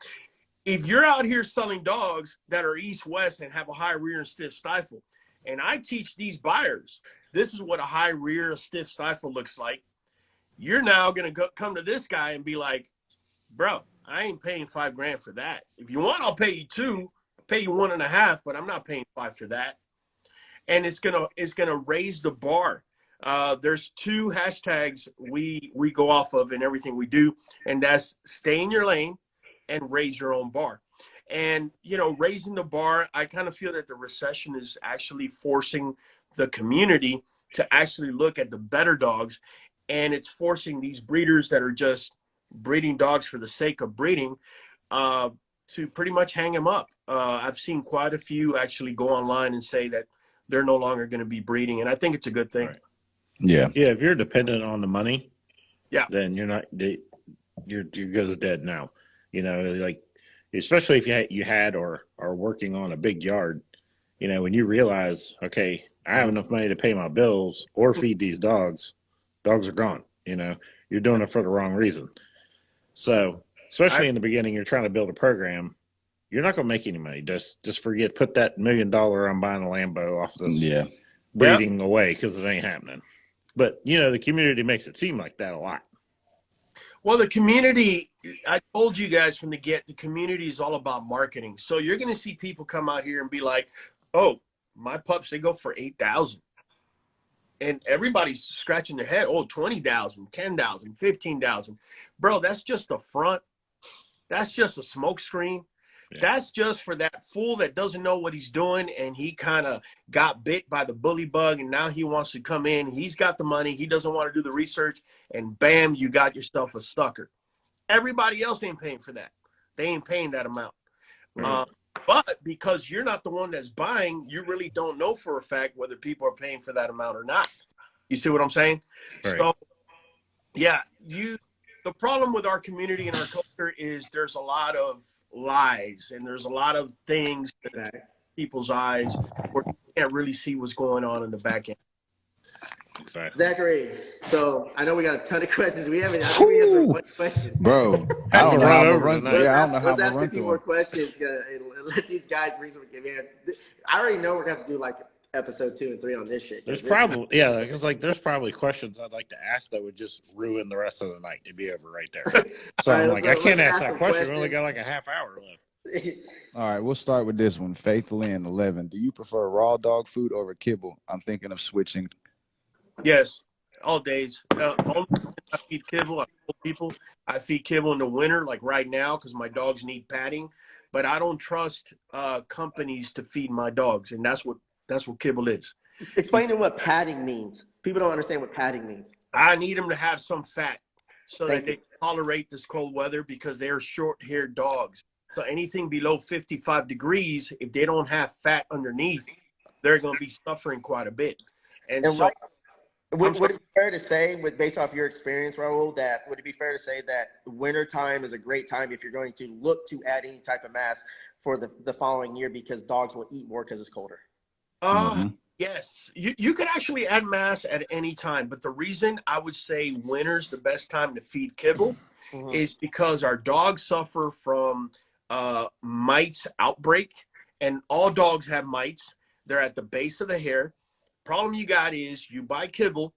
if you're out here selling dogs that are east-west and have a high rear and stiff stifle, and I teach these buyers, this is what a high rear, a stiff stifle looks like, you're now going to come to this guy and be like, bro, I ain't paying $5,000 for that. If you want, I'll pay you $2,000, I'll pay you $1.5, but I'm not paying $5,000 for that. And it's gonna raise the bar. There's two hashtags we go off of in everything we do, and that's stay in your lane and raise your own bar. And raising the bar, I kind of feel that the recession is actually forcing the community to actually look at the better dogs, and it's forcing these breeders that are just breeding dogs for the sake of breeding to pretty much hang them up. I've seen quite a few actually go online and say that they're no longer going to be breeding, and I think it's a good thing. Right. Yeah. Yeah. If you're dependent on the money, Yeah. then you're good as dead now. Like, especially if you had or are working on a big yard, when you realize, okay, I have enough money to pay my bills or feed these dogs are gone. You're doing it for the wrong reason. So, especially in the beginning, you're trying to build a program. You're not going to make any money. Just forget, put that $1 million I'm buying a Lambo off this breeding away, because it ain't happening. But, the community makes it seem like that a lot. Well, the community, I told you guys from the get, the community is all about marketing. So you're going to see people come out here and be like, oh, my pups, they go for $8,000. And everybody's scratching their head. Oh, $20,000, $10,000, $15,000. Bro, that's just the front. That's just a smoke screen. Yeah. That's just for that fool that doesn't know what he's doing, and he kind of got bit by the bully bug, and now he wants to come in. He's got the money. He doesn't want to do the research, and bam, you got yourself a sucker. Everybody else ain't paying for that. They ain't paying that amount. Right. But because you're not the one that's buying, you really don't know for a fact whether people are paying for that amount or not. You see what I'm saying? Right. So, yeah, the problem with our community and our culture is there's a lot of lies, and there's a lot of things that people's eyes where you can't really see what's going on in the back end. Exactly. Zachary, so I know we got a ton of questions. I think we answered one question. Bro, I don't know how I'm going to run. Yeah, I don't know how I'm going to run through. Let's ask a few more questions and let these guys bring some. Man, I already know we're going to have to do like episode 2 and 3 on this shit. There's probably there's probably questions I'd like to ask that would just ruin the rest of the night. It'd be over right there. So right, I can't ask that question. We only got like a half hour left. All right, we'll start with this one. Faith Lynn, 11. Do you prefer raw dog food over kibble? I'm thinking of switching. Yes, all days. Only I feed kibble. I told people I feed kibble in the winter, like right now, because my dogs need padding. But I don't trust companies to feed my dogs, and that's what kibble is. Explain to them what padding means. People don't understand what padding means. I need them to have some fat so that they tolerate this cold weather, because they are short-haired dogs. So anything below 55 degrees, if they don't have fat underneath, they're going to be suffering quite a bit. And so. Right. Would it be fair to say, based off your experience, Raul, would it be fair to say that winter time is a great time if you're going to look to add any type of mass for the following year, because dogs will eat more because it's colder? Yes. You could actually add mass at any time, but the reason I would say winter's the best time to feed kibble is because our dogs suffer from mites outbreak, and all dogs have mites. They're at the base of the hair. Problem you got is you buy kibble,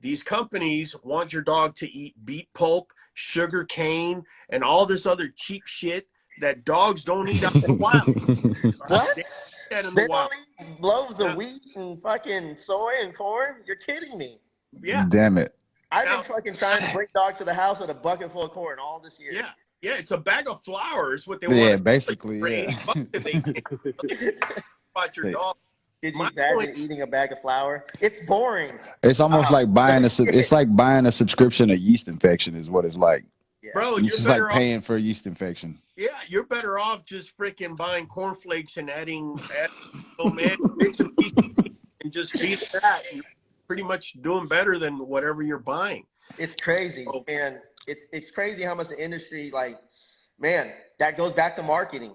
these companies want your dog to eat beet pulp, sugar cane, and all this other cheap shit that dogs don't eat out in the wild. Right? What? They eat that in the They wild. don't eat loaves of Now, wheat and fucking soy and corn? You're kidding me. yeah. Damn it. I've been Now, fucking trying to bring dogs to the house with a bucket full of corn all this year. yeah. Yeah, it's a bag of flour is what they Yeah, want. basically, For yeah. 80 bucks if they take about your Hey, dog. Could you My imagine point, eating a bag of flour? It's boring. It's almost Oh. like buying it's like buying a subscription to yeast infection is what it's like. Yeah. bro, It's you're just like better off. paying for a yeast infection. Yeah, you're better off just freaking buying cornflakes and adding some eggs, bits and pieces, and just feed it that. You're pretty much doing better than whatever you're buying. It's crazy. Oh. And it's crazy how much the industry, like, man, that goes back to marketing.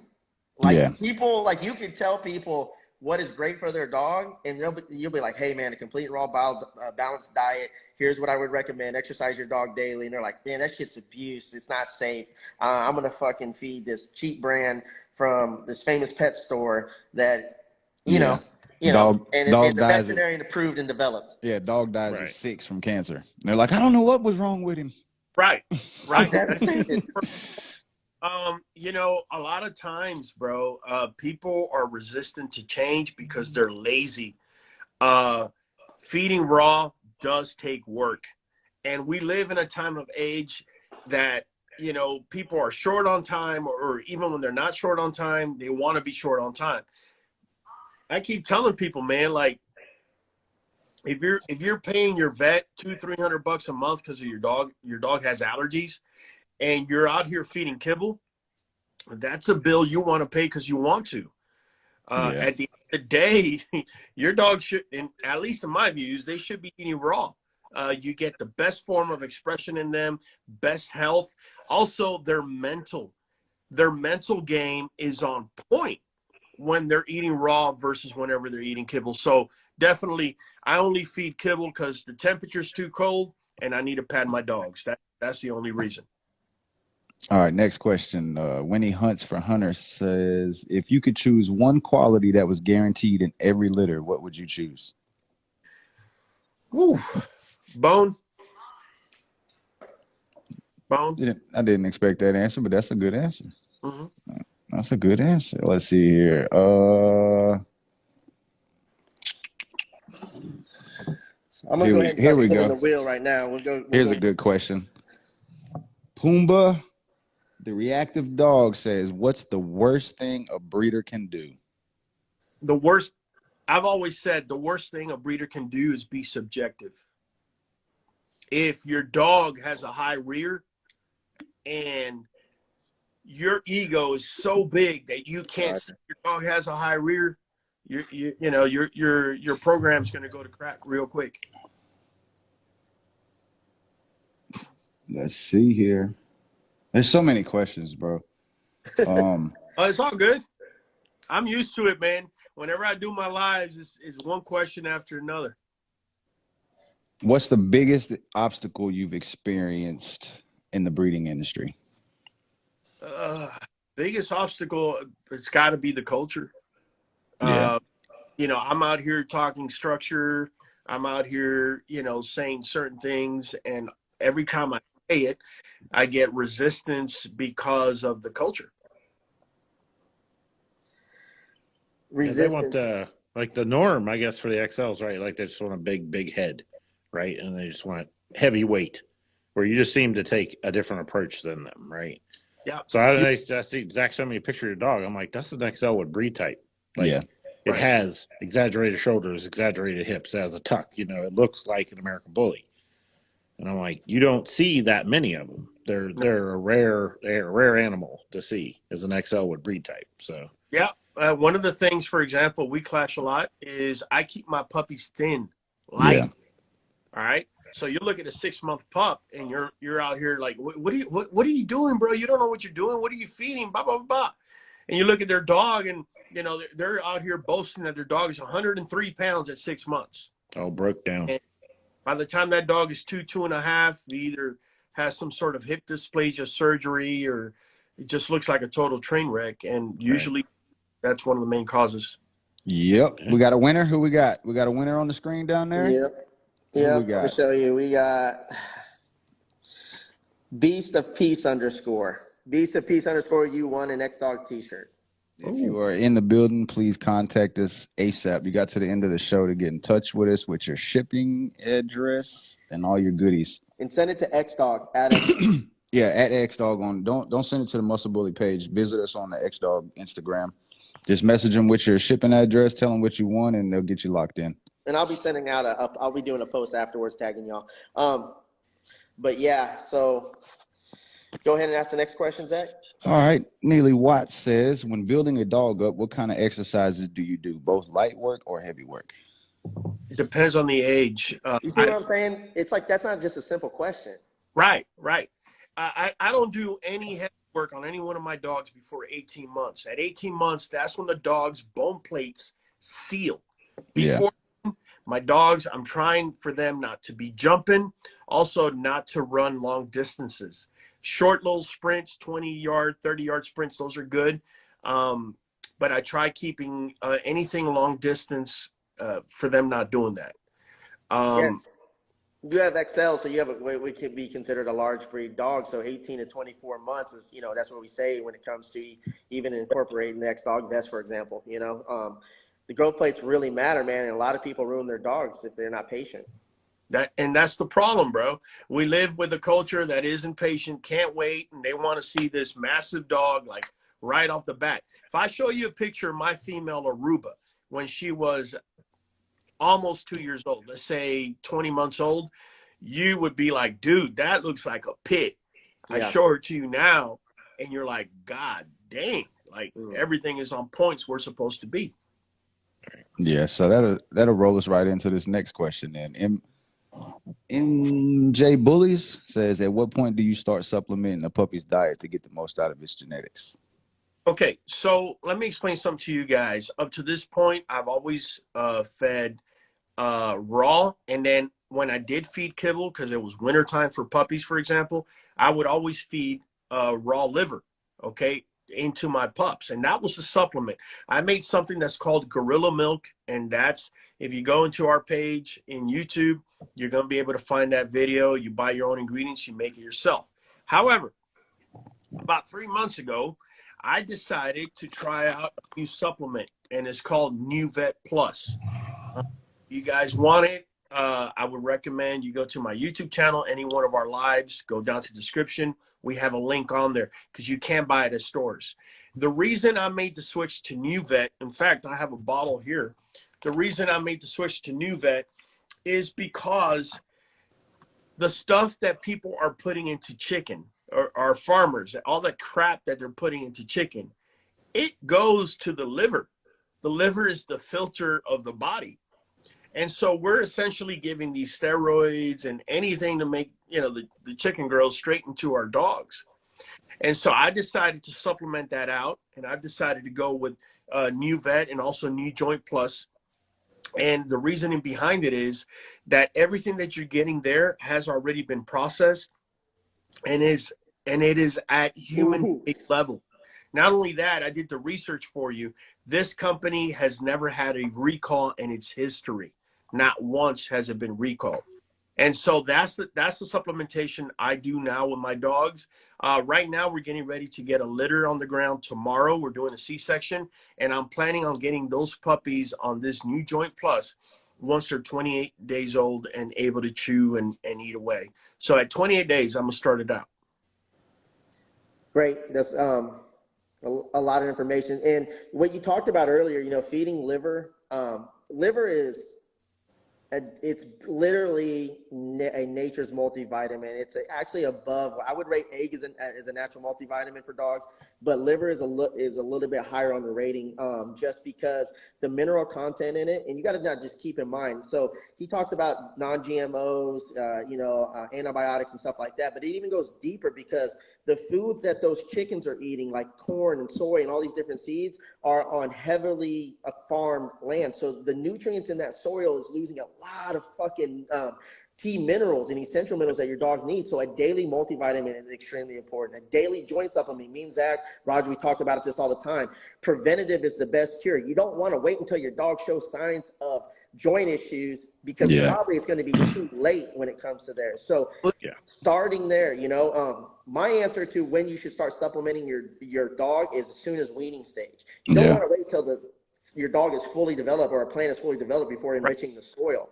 Like, Yeah. people, like, you can tell people what is great for their dog, and you'll be like, hey, man, a complete raw balanced diet. Here's what I would recommend. Exercise your dog daily. And they're like, man, that shit's abuse. It's not safe. I'm going to fucking feed this cheap brand from this famous pet store that, you know, Dog and dies the at, veterinarian approved and developed. yeah, dog dies Right. at 6 from cancer. And they're like, I don't know what was wrong with him. Right, I'm right. devastated. A lot of times, bro, people are resistant to change because they're lazy. Feeding raw does take work. And we live in a time of age that, people are short on time, or even when they're not short on time, they want to be short on time. I keep telling people, man, like, if you're paying your vet $200-300 a month because of your dog has allergies, and you're out here feeding kibble, that's a bill you want to pay because you want to. At the end of the day, your dog should, at least in my views, they should be eating raw. You get the best form of expression in them, best health. Also, their mental game is on point when they're eating raw versus whenever they're eating kibble. So definitely, I only feed kibble because the temperature's too cold and I need to pad my dogs. That's the only reason. All right, next question. Winnie Hunts for Hunter says, if you could choose one quality that was guaranteed in every litter, what would you choose? Woo. Bone. I didn't expect that answer, but that's a good answer. Mm-hmm. That's a good answer. Let's see here. I'm gonna go ahead and here we spin go. the wheel right now. Here's a good question. Pumbaa, the reactive dog, says, what's the worst thing a breeder can do? The worst, I've always said, the worst thing a breeder can do is be subjective. If your dog has a high rear and your ego is so big that you can't see your dog has a high rear, your program's going to go to crap real quick. Let's see here. There's so many questions, bro. It's all good. I'm used to it, man. Whenever I do my lives, it's one question after another. What's the biggest obstacle you've experienced in the breeding industry? Biggest obstacle, it's got to be the culture. Yeah. I'm out here talking structure. I'm out here, saying certain things. And every time I say it, I get resistance because of the culture. Resistance. They want like the norm, I guess, for the XLs, right? Like they just want a big head, right? And they just want heavy weight, where you just seem to take a different approach than them, right? Yeah. So I see Zach sent me a picture of your dog. I'm like, that's an XL with breed type. Like, yeah. It has exaggerated shoulders, exaggerated hips. It has a tuck. It looks like an American Bully. And I'm like, you don't see that many of them. They're a rare animal to see as an XL with breed type. So yeah, one of the things, for example, we clash a lot is I keep my puppies thin, light. Yeah. All right. So you look at a 6-month pup and you're out here like, what are you doing, bro? You don't know what you're doing. What are you feeding? Blah, blah, blah. And you look at their dog and, they're out here boasting that their dog is 103 pounds at 6 months. Oh, broke down. And by the time that dog is 2.5, he either has some sort of hip dysplasia surgery or it just looks like a total train wreck. And usually that's one of the main causes. Yep. We got a winner. Who we got? We got a winner on the screen down there? Yep. Who we Yep, let me got? show you. We got Beast of Peace underscore. Beast of Peace underscore you won an X Dog t-shirt. If you are in the building, please contact us ASAP. You got to the end of the show to get in touch with us with your shipping address and all your goodies. And send it to X Dog at X Dog. Yeah, at X Dog on. Don't send it to the Muscle Bully page. Visit us on the X Dog Instagram. Just message them with your shipping address, tell them what you want, and they'll get you locked in. And I'll be sending out I'll be doing a post afterwards tagging y'all. But yeah, so go ahead and ask the next question, Zach. All right. Neely Watts says, when building a dog up, what kind of exercises do you do? Both light work or heavy work? It depends on the age. You see what I'm saying? It's like that's not just a simple question. Right. I don't do any heavy work on any one of my dogs before 18 months. At 18 months, that's when the dog's bone plates seal. Before my dogs, I'm trying for them not to be jumping, also not to run long distances. Short little sprints, 20-yard, 30-yard sprints, those are good. But I try keeping anything long distance for them not doing that. Yes. You have XL, so you have we could be considered a large breed dog. So 18 to 24 months is, that's what we say when it comes to even incorporating the X Dog vest, for example. The growth plates really matter, man, and a lot of people ruin their dogs if they're not patient. That's the problem, bro. We live with a culture that isn't patient, can't wait, and they want to see this massive dog like right off the bat. If I show you a picture of my female Aruba when she was almost 2 years old, let's say 20 months old, you would be like, dude, that looks like a pit. I show her to you now, and you're like, God dang, like everything is on points we're supposed to be. Yeah, so that'll roll us right into this next question then. MJ Bullies says, at what point do you start supplementing a puppy's diet to get the most out of its genetics? Okay, so let me explain something to you guys. Up to this point, I've always fed raw, and then when I did feed kibble, because it was wintertime for puppies, for example, I would always feed raw liver, okay, into my pups, and that was a supplement. I made something that's called Gorilla Milk, and that's, if you go into our page in YouTube, you're going to be able to find that video. You buy your own ingredients, you make it yourself. However, about 3 months ago, I decided to try out a new supplement, and it's called New Vet Plus. You guys want it? I would recommend you go to my YouTube channel, any one of our lives, go down to the description. We have a link on there because you can't buy it at stores. The reason I made the switch to New Vet, in fact, I have a bottle here. The reason I made the switch to New Vet is because the stuff that people are putting into chicken, or our farmers, all the crap that they're putting into chicken, it goes to the liver. The liver is the filter of the body. And so we're essentially giving these steroids and anything to make, the chicken girls straight into our dogs. And so I decided to supplement that out, and I've decided to go with New Vet and also New Joint Plus. And the reasoning behind it is that everything that you're getting there has already been processed and it is at human level. Not only that, I did the research for you. This company has never had a recall in its history. Not once has it been recalled. And so that's the supplementation I do now with my dogs. Right now, we're getting ready to get a litter on the ground tomorrow. We're doing a C-section, and I'm planning on getting those puppies on this New Joint Plus once they're 28 days old and able to chew and eat away. So at 28 days, I'm going to start it out. Great. That's a lot of information. And what you talked about earlier, feeding liver, liver is it's literally a nature's multivitamin. It's actually above. I would rate egg as a natural multivitamin for dogs, but liver is a little bit higher on the rating, just because the mineral content in it. And you got to not just keep in mind. So he talks about non-GMOs, antibiotics and stuff like that. But it even goes deeper because the foods that those chickens are eating, like corn and soy and all these different seeds, are on heavily farmed land. So the nutrients in that soil is losing a lot of fucking key minerals and essential minerals that your dogs need. So a daily multivitamin is extremely important. A daily joint supplement means that, Roger, we talk about this all the time. Preventative is the best cure. You don't want to wait until your dog shows signs of joint issues because probably it's going to be too late when it comes to there. So starting there, my answer to when you should start supplementing your dog is as soon as weaning stage. You don't want to wait till your dog is fully developed or a plant is fully developed before enriching the soil.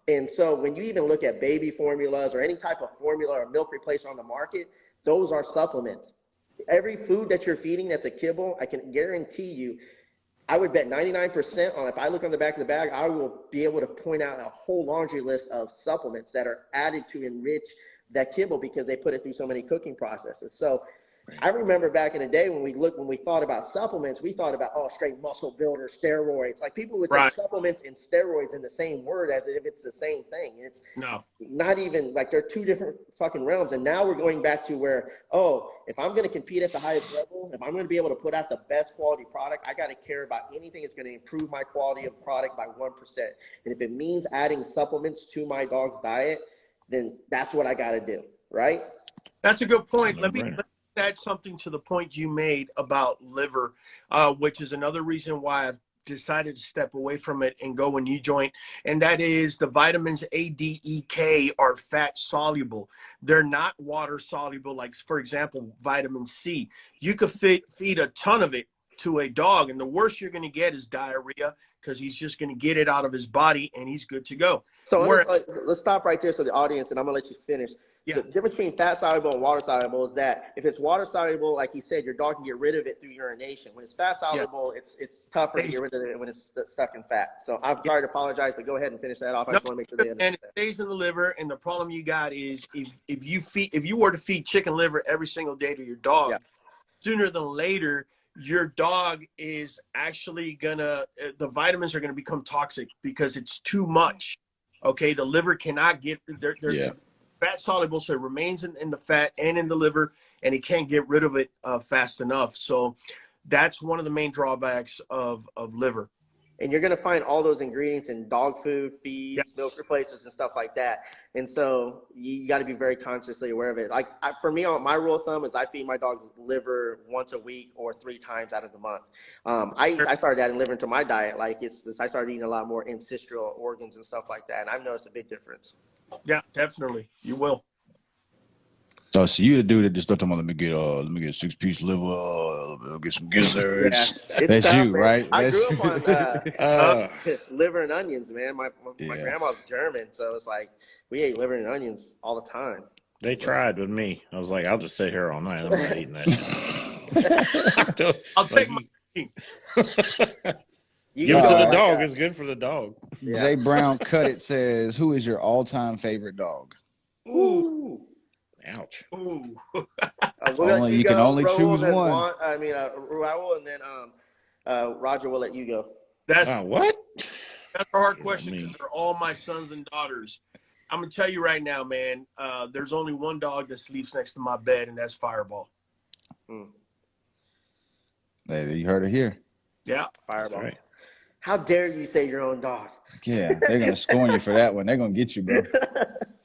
And so when you even look at baby formulas or any type of formula or milk replacer on the market, those are supplements. Every food that you're feeding that's a kibble, I can guarantee you, I would bet 99% on, if I look on the back of the bag, I will be able to point out a whole laundry list of supplements that are added to enrich that kibble because they put it through so many cooking processes. So I remember back in the day when we thought about supplements, we thought about, straight muscle builder, steroids. Like people would say supplements and steroids in the same word as if it's the same thing. It's not even like they're two different fucking realms. And now we're going back to where, if I'm going to compete at the highest level, if I'm going to be able to put out the best quality product, I got to care about anything that's going to improve my quality of product by 1%. And if it means adding supplements to my dog's diet, then that's what I got to do. Right? That's a good point. Let me add something to the point you made about liver, which is another reason why I've decided to step away from it and go a new joint, and that is the vitamins A, D, E, K are fat soluble. They're not water soluble, like, for example, vitamin C. You could feed a ton of it to a dog, and the worst you're going to get is diarrhea because he's just going to get it out of his body and he's good to go. So let's stop right there so the audience, and I'm going to let you finish. The difference between fat soluble and water soluble is that if it's water soluble, like you said, your dog can get rid of it through urination. When it's fat soluble, it's tougher to get rid of it when it's stuck in fat. So I'm sorry to apologize, but go ahead and finish that off. I just want to make sure they understand. And it stays in the liver, and the problem you got is if you were to feed chicken liver every single day to your dog, sooner than later, your dog is actually the vitamins are gonna become toxic because it's too much. Okay, the liver cannot get they're fat soluble, so it remains in the fat and in the liver, and it can't get rid of it fast enough. So that's one of the main drawbacks of liver. And you're going to find all those ingredients in dog food, feeds, milk replacers, and stuff like that. And so you got to be very consciously aware of it. Like for me, my rule of thumb is I feed my dog's liver once a week or 3 times out of the month. I started adding liver into my diet. Like I started eating a lot more ancestral organs and stuff like that. And I've noticed a big difference. Yeah, definitely. You will. Oh, so you the dude that just talking about let me get a 6-piece liver, get some gizzards. That's tough, you, man. Right? I grew up on liver and onions, man. My grandma's German, so it's like we ate liver and onions all the time. They tried with me. I was like, I'll just sit here all night. I'm not eating that. I'll take my Give it to the dog. It's good for the dog. Yeah. Jay Brown Cut It says, who is your all-time favorite dog? Ooh. Ouch. Ooh. You can only choose one. Raul, and then Roger will let you go. That's what? That's a hard question because they're all my sons and daughters. I'm going to tell you right now, man, there's only one dog that sleeps next to my bed, and that's Fireball. Hey, you heard it here. Yeah. Fireball. Right. How dare you say your own dog? Yeah, they're going to scorn you for that one. They're going to get you, bro. It's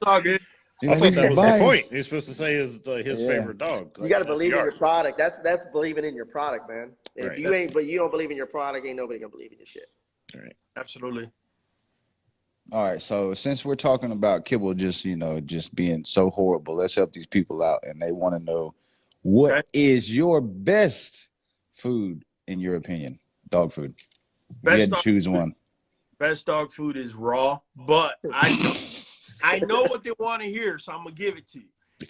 all good. I thought that was the point. He's supposed to say his favorite dog. You got to believe in your product. That's believing in your product, man. If you don't believe in your product, ain't nobody gonna believe in your shit. All right. Absolutely. All right. So since we're talking about kibble, just being so horrible, let's help these people out, and they want to know what is your best food in your opinion? Dog food. You had to choose one. Best dog food is raw, but I know what they want to hear, so I'm going to give it to you.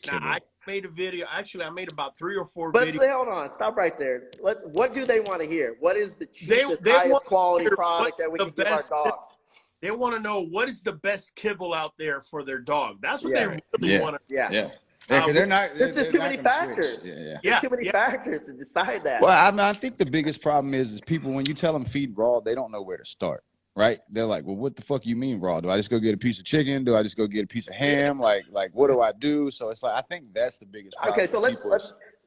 Now, I made a video. Actually, I made about 3 or 4 videos. But hold on. Stop right there. What do they want to hear? What is the cheapest, highest quality product that we can give our dogs? They want to know what is the best kibble out there for their dog. That's what they really want to Yeah. There's just too many factors. There's too many factors to decide that. Well, I think the biggest problem is people, when you tell them feed raw, they don't know where to start. Right? They're like, well, what the fuck you mean raw? Do I just go get a piece of chicken? Do I just go get a piece of ham? Like what do I do? So it's like, I think that's the biggest problem. Okay, so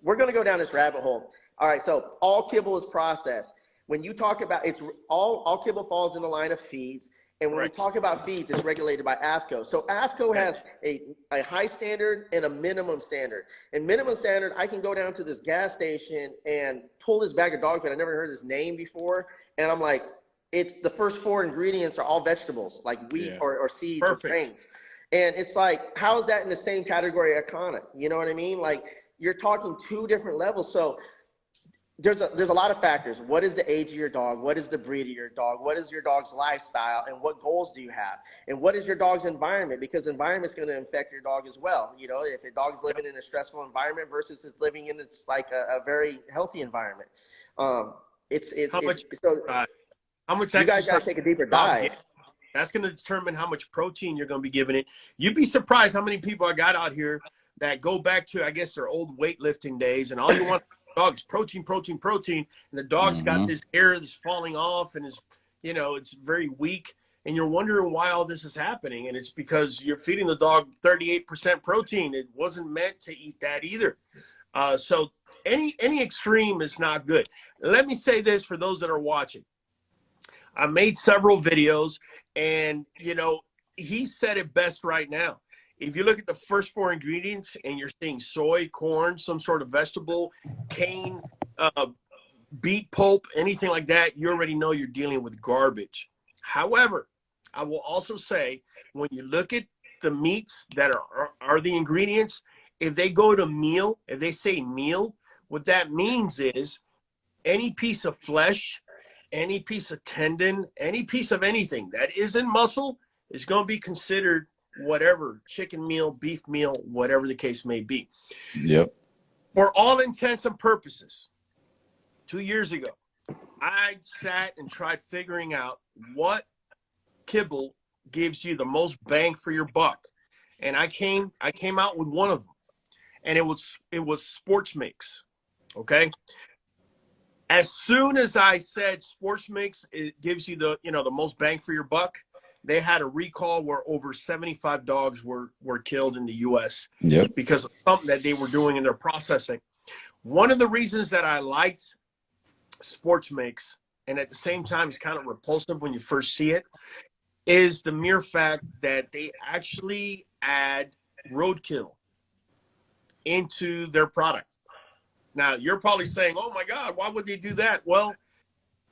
we're going to go down this rabbit hole. All right, so all kibble is processed. When you talk about all kibble falls in the line of feeds. And when we talk about feeds, it's regulated by AFCO. So AFCO has a high standard and a minimum standard. And minimum standard, I can go down to this gas station and pull this bag of dog food. I never heard his name before. And I'm like, it's the first 4 ingredients are all vegetables, like wheat or seeds or Perfect. grains. And it's like, how is that in the same category of iconic? You know what I mean? Like, you're talking 2 different levels. So there's a lot of factors. What is the age of your dog? What is the breed of your dog? What is your dog's lifestyle? And what goals do you have? And what is your dog's environment? Because environment's going to affect your dog as well. You know, if a dog's living in a stressful environment versus it's living in it's like a very healthy environment. How much you guys exercise got to take a deeper dive. That's going to determine how much protein you're going to be giving it. You'd be surprised how many people I got out here that go back to, I guess, their old weightlifting days, and all you want dog is protein, protein, protein, and the dog's got this hair that's falling off and is, you know, it's very weak, and you're wondering why all this is happening, and it's because you're feeding the dog 38% protein. It wasn't meant to eat that either. So any extreme is not good. Let me say this for those that are watching. I made several videos, and, you know, he said it best right now. If you look at the first 4 ingredients and you're seeing soy, corn, some sort of vegetable, cane, beet pulp, anything like that, you already know you're dealing with garbage. However, I will also say, when you look at the meats that are the ingredients, if they go to meal, if they say meal, what that means is any piece of flesh, any piece of tendon, any piece of anything that isn't muscle is going to be considered whatever, chicken meal, beef meal, whatever the case may be. Yep. For all intents and purposes, 2 years ago, I sat and tried figuring out what kibble gives you the most bang for your buck. And I came out with one of them, and it was Sports Mix. Okay. As soon as I said Sports Mix, it gives you the most bang for your buck, they had a recall where over 75 dogs were killed in the U.S. Because of something that they were doing in their processing. One of the reasons that I liked Sports Mix, and at the same time it's kind of repulsive when you first see it, is the mere fact that they actually add roadkill into their product. Now, you're probably saying, oh, my God, why would they do that? Well,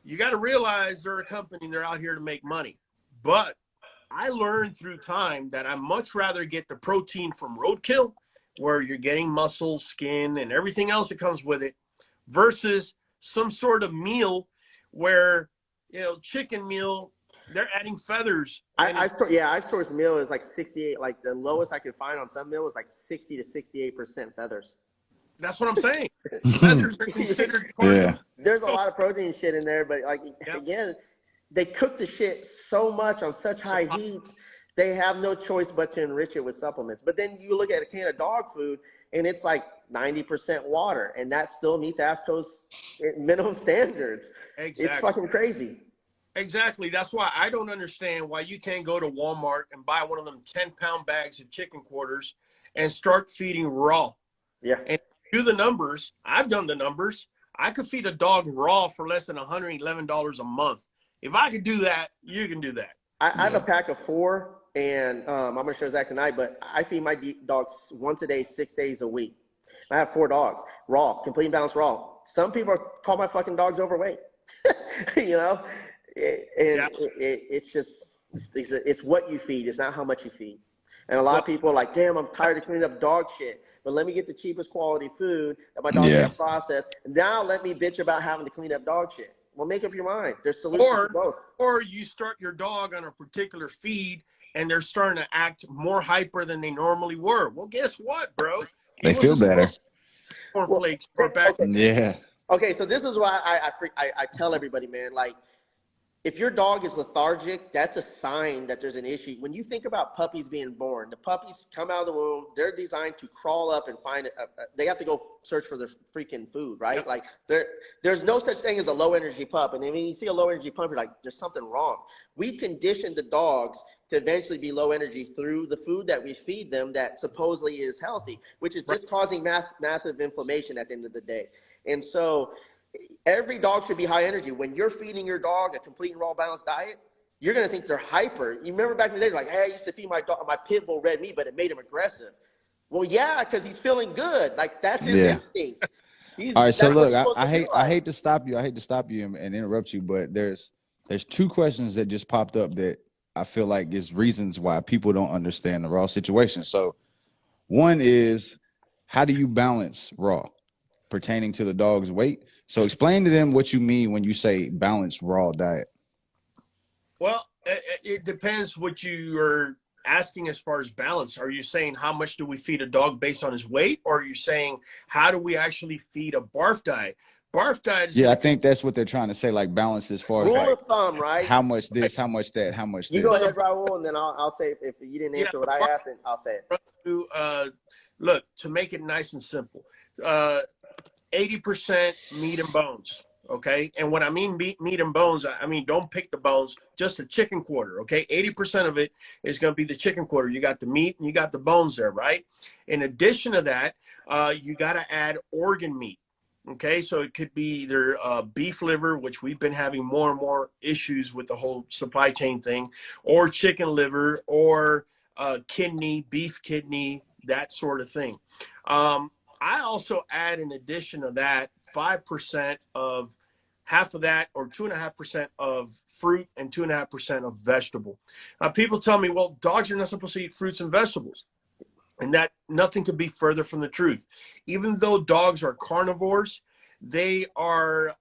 you got to realize they're a company and they're out here to make money. But I learned through time that I much rather get the protein from roadkill, where you're getting muscle, skin, and everything else that comes with it, versus some sort of meal where, you know, chicken meal, they're adding feathers. I've sourced meal is like 68. Like the lowest I could find on some meal was like 60 to 68% feathers. That's what I'm saying. Feathers are considered part of. There's a lot of protein shit in there, but like again, they cook the shit so much on such high heats, they have no choice but to enrich it with supplements. But then you look at a can of dog food, and it's like 90% water, and that still meets AAFCO's minimum standards. Exactly. It's fucking crazy. Exactly. That's why I don't understand why you can't go to Walmart and buy one of them 10-pound bags of chicken quarters and start feeding raw. Yeah. And do the numbers. I've done the numbers. I could feed a dog raw for less than $111 a month. If I could do that, you can do that. I have a pack of 4, and I'm going to show Zach tonight, but I feed my dogs once a day, 6 days a week. I have 4 dogs, raw, complete and balanced raw. Some people call my fucking dogs overweight, you know? It's just, it's what you feed. It's not how much you feed. And a lot of people are like, damn, I'm tired of cleaning up dog shit. But let me get the cheapest quality food that my dog can process. Now let me bitch about having to clean up dog shit. Well, make up your mind. There's solutions to both. Or you start your dog on a particular feed, and they're starting to act more hyper than they normally were. Well, guess what, bro? They feel better. Cornflakes for back. Yeah. Okay, so this is why I tell everybody, man, like, if your dog is lethargic, that's a sign that there's an issue. When you think about puppies being born, the puppies come out of the womb. They're designed to crawl up and find it. They have to go search for their freaking food, right? Yep. Like there's no such thing as a low energy pup. And when you see a low energy pup, you're like, there's something wrong. We condition the dogs to eventually be low energy through the food that we feed them that supposedly is healthy, which is just causing massive inflammation at the end of the day. And so every dog should be high energy. When you're feeding your dog a complete and raw balanced diet, you're going to think they're hyper. You remember back in the day, like, hey, I used to feed my dog, my pit bull red meat, but it made him aggressive. Well, yeah, because he's feeling good. Like, that's his instincts. All right, so look, I hate to stop you. I hate to stop you and interrupt you, but there's There's two questions that just popped up that I feel like is reasons why people don't understand the raw situation. So one is, how do you balance raw pertaining to the dog's weight? So explain to them what you mean when you say balanced raw diet. Well, it depends what you are asking as far as balance. Are you saying how much do we feed a dog based on his weight? Or are you saying how do we actually feed a barf diet? Barf diet is Yeah, I going to think that's what they're trying to say, like balanced as far as Rule like of thumb, right? how much this, how much that, how much You go this. ahead, Raul, and then I'll say if you didn't answer what I asked, then I'll say it. look, to make it nice and simple, 80% meat and bones. Okay. And when I mean meat and bones, I mean, don't pick the bones, just the chicken quarter. Okay. 80% of it is going to be the chicken quarter. You got the meat and you got the bones there, right? In addition to that, you got to add organ meat. Okay. So it could be either beef liver, which we've been having more and more issues with the whole supply chain thing, or chicken liver, or kidney, beef kidney, that sort of thing. I also add, in addition to that, 5% of half of that, or 2.5% of fruit and 2.5% of vegetable. People tell me, well, dogs are not supposed to eat fruits and vegetables. And that nothing could be further from the truth. Even though dogs are carnivores, they are,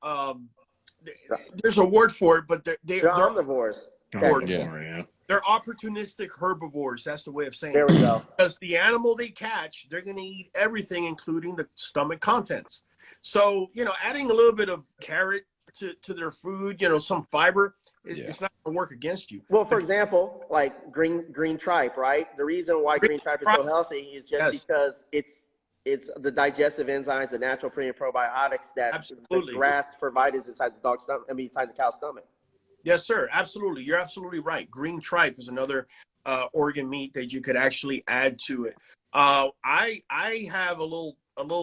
there's a word for it, but they're omnivores. Yeah. They're opportunistic herbivores. That's the way of saying it. There we go. Because the animal they catch, they're going to eat everything, including the stomach contents. So, adding a little bit of carrot to their food, some fiber, it's not going to work against you. Well, for example, like green tripe, right? The reason why green tripe is so healthy is just because it's the digestive enzymes, the natural pre and probiotics that the grass provides inside the dog's stomach. Inside the cow's stomach. Yes, sir. Absolutely. You're absolutely right. Green tripe is another organ meat that you could actually add to it. I have a little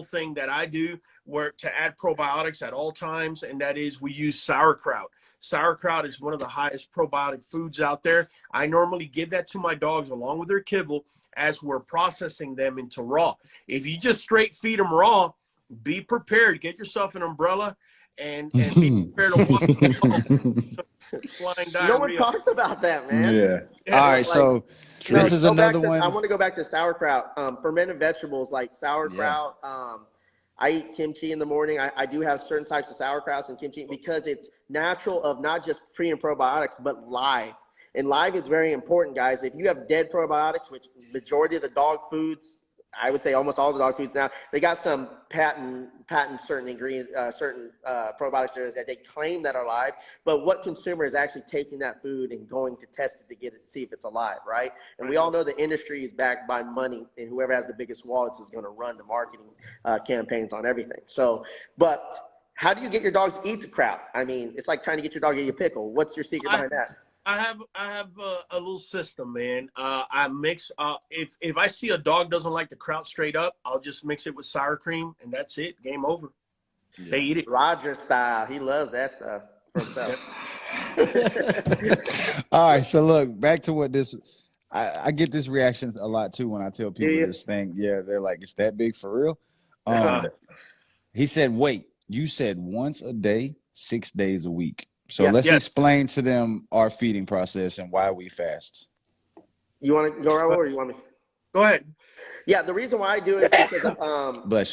thing that I do where to add probiotics at all times, and that is we use sauerkraut. Sauerkraut is one of the highest probiotic foods out there. I normally give that to my dogs along with their kibble as we're processing them into raw. If you just straight feed them raw, be prepared. Get yourself an umbrella and be prepared to walk. No one talks about that, man. Yeah. All right. So this is another one. I want to go back to sauerkraut. Fermented vegetables like sauerkraut. Yeah. I eat kimchi in the morning. I do have certain types of sauerkrauts and kimchi because it's natural of not just pre and probiotics, but live. And live is very important, guys. If you have dead probiotics, which majority of the dog foods, I would say almost all the dog foods now, they got some patent certain ingredients, certain probiotics that they claim that are live. But what consumer is actually taking that food and going to test it to see if it's alive, right? And we all know the industry is backed by money, and whoever has the biggest wallets is going to run the marketing campaigns on everything. So, but how do you get your dogs to eat the kraut? I mean, it's like trying to get your dog to eat a pickle. What's your secret behind that? I have a little system, man. I mix if I see a dog doesn't like the kraut straight up, I'll just mix it with sour cream, and that's it. Game over. Yeah. They eat it. Roger style. He loves that stuff for himself. All right, so look, back to what this I get this reaction a lot too when I tell people this thing. Yeah, they're like, it's that big for real? He said, wait, you said once a day, 6 days a week. So let's explain to them our feeding process and why we fast. You want to go, Raul, or you want me? Go ahead. Yeah, the reason why I do it is because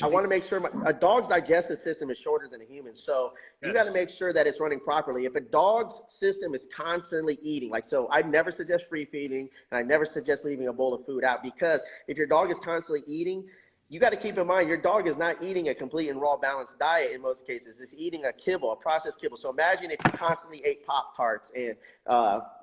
I want to make sure a dog's digestive system is shorter than a human. So you got to make sure that it's running properly. If a dog's system is constantly eating, so I never suggest free feeding, and I never suggest leaving a bowl of food out, because if your dog is constantly eating, you got to keep in mind your dog is not eating a complete and raw balanced diet in most cases. It's eating a kibble, a processed kibble. So imagine if you constantly ate Pop-Tarts and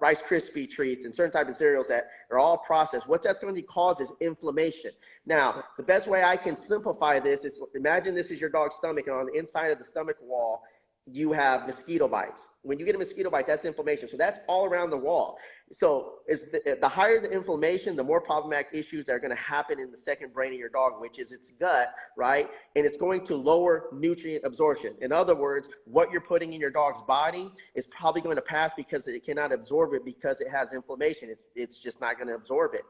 Rice Krispie treats and certain types of cereals that are all processed. What that's going to cause is inflammation. Now, the best way I can simplify this is imagine this is your dog's stomach, and on the inside of the stomach wall, you have mosquito bites. When you get a mosquito bite, that's inflammation. So that's all around the wall. So the higher the inflammation, the more problematic issues that are going to happen in the second brain of your dog, which is its gut, right? And it's going to lower nutrient absorption. In other words, what you're putting in your dog's body is probably going to pass because it cannot absorb it because it has inflammation. It's just not going to absorb it.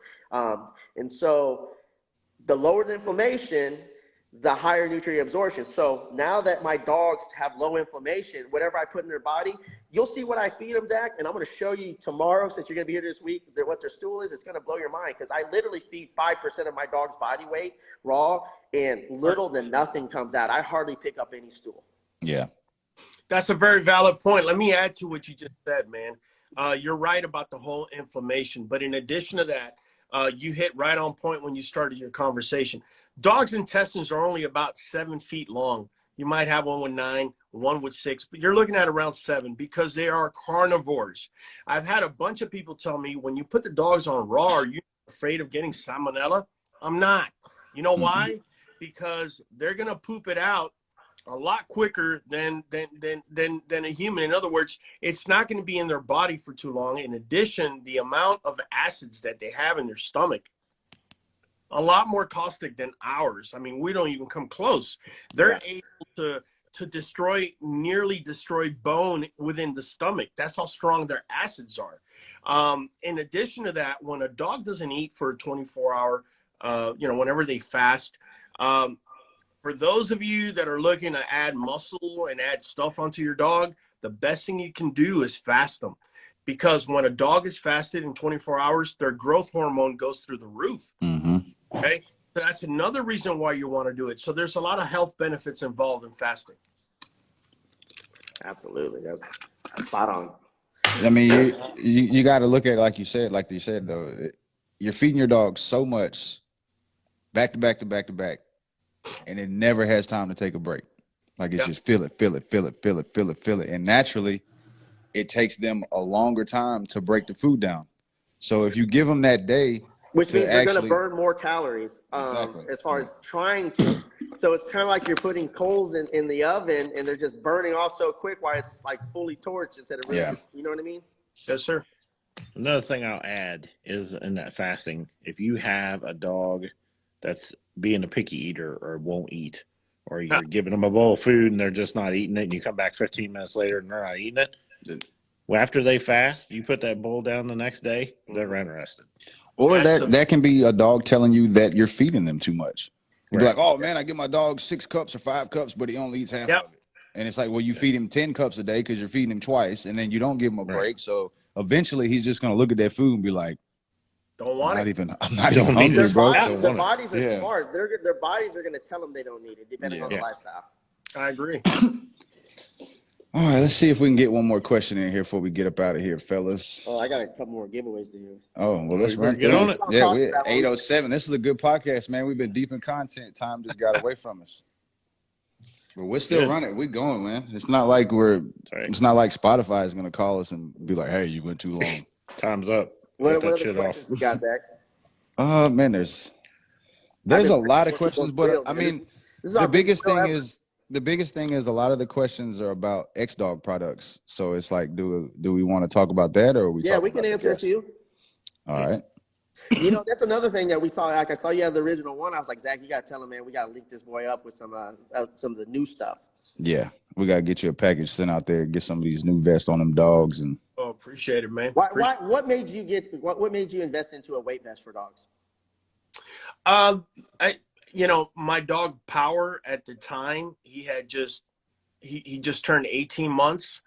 And so the lower the inflammation, the higher nutrient absorption. So now that my dogs have low inflammation, whatever I put in their body, you'll see what I feed them, Zach. And I'm going to show you tomorrow, since you're going to be here this week, what their stool is. It's going to blow your mind, because I literally feed 5% of my dog's body weight raw, and little to nothing comes out. I hardly pick up any stool. Yeah. That's a very valid point. Let me add to what you just said, man. You're right about the whole inflammation. But in addition to that, you hit right on point when you started your conversation. Dogs' intestines are only about 7 feet long. You might have one with 9, one with 6, but you're looking at around 7, because they are carnivores. I've had a bunch of people tell me, when you put the dogs on raw, are you afraid of getting salmonella? I'm not. You know why? Because they're going to poop it out a lot quicker than a human. In other words, it's not going to be in their body for too long. In addition, the amount of acids that they have in their stomach, a lot more caustic than ours. I mean, we don't even come close. They're able to nearly destroy bone within the stomach. That's how strong their acids are. In addition to that, when a dog doesn't eat for a 24-hour, whenever they fast, for those of you that are looking to add muscle and add stuff onto your dog, the best thing you can do is fast them. Because when a dog is fasted in 24 hours, their growth hormone goes through the roof. Okay? So that's another reason why you want to do it. So there's a lot of health benefits involved in fasting. Absolutely. That's spot on. I mean, you got to look at it like you said, though. You're feeding your dog so much back to back to back to back, and it never has time to take a break. Like, it's just fill it. And naturally, it takes them a longer time to break the food down. So if you give them that day, which means they're going to burn more calories as far as trying to. So it's kind of like you're putting coals in the oven, and they're just burning off so quick while it's like fully torched instead of really, you know what I mean? Yes, sir. Another thing I'll add is, in that fasting, if you have a dog that's being a picky eater or won't eat, or you're giving them a bowl of food and they're just not eating it, and you come back 15 minutes later and they're not eating it, well, after they fast, you put that bowl down the next day, they're interested. Or that can be a dog telling you that you're feeding them too much. You'd be like, oh, man, I give my dog 6 cups or 5 cups, but he only eats half of it. And it's like, well, you feed him 10 cups a day because you're feeding him twice, and then you don't give him a break. So eventually he's just going to look at that food and be like, I'm not even hungry, bro. Their bodies are smart. Their bodies are going to tell them they don't need it, depending on the lifestyle. I agree. All right, let's see if we can get one more question in here before we get up out of here, fellas. Oh, I got a couple more giveaways to you. Oh, well, let's run get on it. Yeah, we're at 8:07. This is a good podcast, man. We've been deep in content. Time just got away from us. But we're still running. We're going, man. It's not like it's not like Spotify is going to call us and be like, hey, you went too long. Time's up. What are the questions we got, Zach? Man, there's a lot of questions, but I mean, the biggest thing is a lot of the questions are about X-Dog products. So it's like, do we want to talk about that, or are we? Yeah, we can answer a few. All right. That's another thing that we saw. Like, I saw you have the original one. I was like, Zach, you got to tell him, man, we got to link this boy up with some of the new stuff. Yeah, we got to get you a package sent out there, get some of these new vests on them dogs. And appreciate it, man. What made you invest into a weight vest for dogs? My dog Power at the time, he just turned 18 months.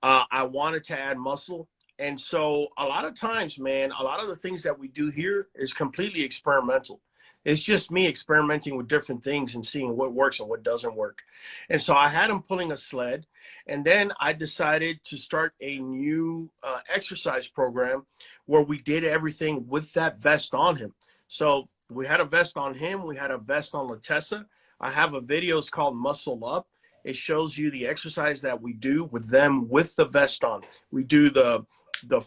I wanted to add muscle. And so a lot of times, man, a lot of the things that we do here is completely experimental. It's just me experimenting with different things and seeing what works and what doesn't work. And so I had him pulling a sled, and then I decided to start a new exercise program where we did everything with that vest on him. So we had a vest on him. We had a vest on Latessa. I have a video. It's called Muscle Up. It shows you the exercise that we do with them with the vest on. We do the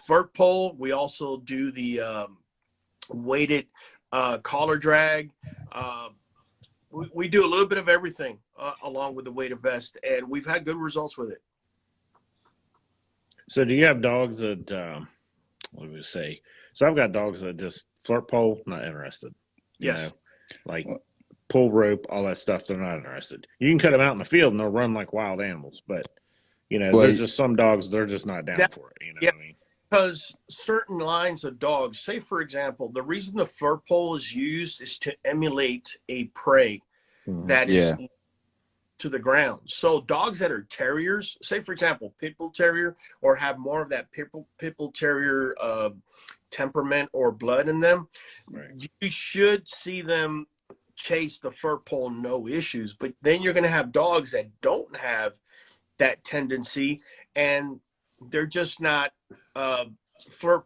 vert pull. We also do the weighted collar drag. We do a little bit of everything along with the weighted vest, and we've had good results with it. So do you have dogs that, what do we say? So I've got dogs that just flirt pole, not interested. Yes. Like pull rope, all that stuff, they're not interested. You can cut them out in the field and they'll run like wild animals, but there's just some dogs, they're just not down for it. What I mean? Because certain lines of dogs, say for example, the reason the fur pole is used is to emulate a prey. that is Yeah. to the ground. So dogs that are terriers, say for example, pit bull terrier, or have more of that pit bull terrier temperament or blood in them, Right. you should see them chase the fur pole, no issues. But then you're going to have dogs that don't have that tendency, and they're just not fur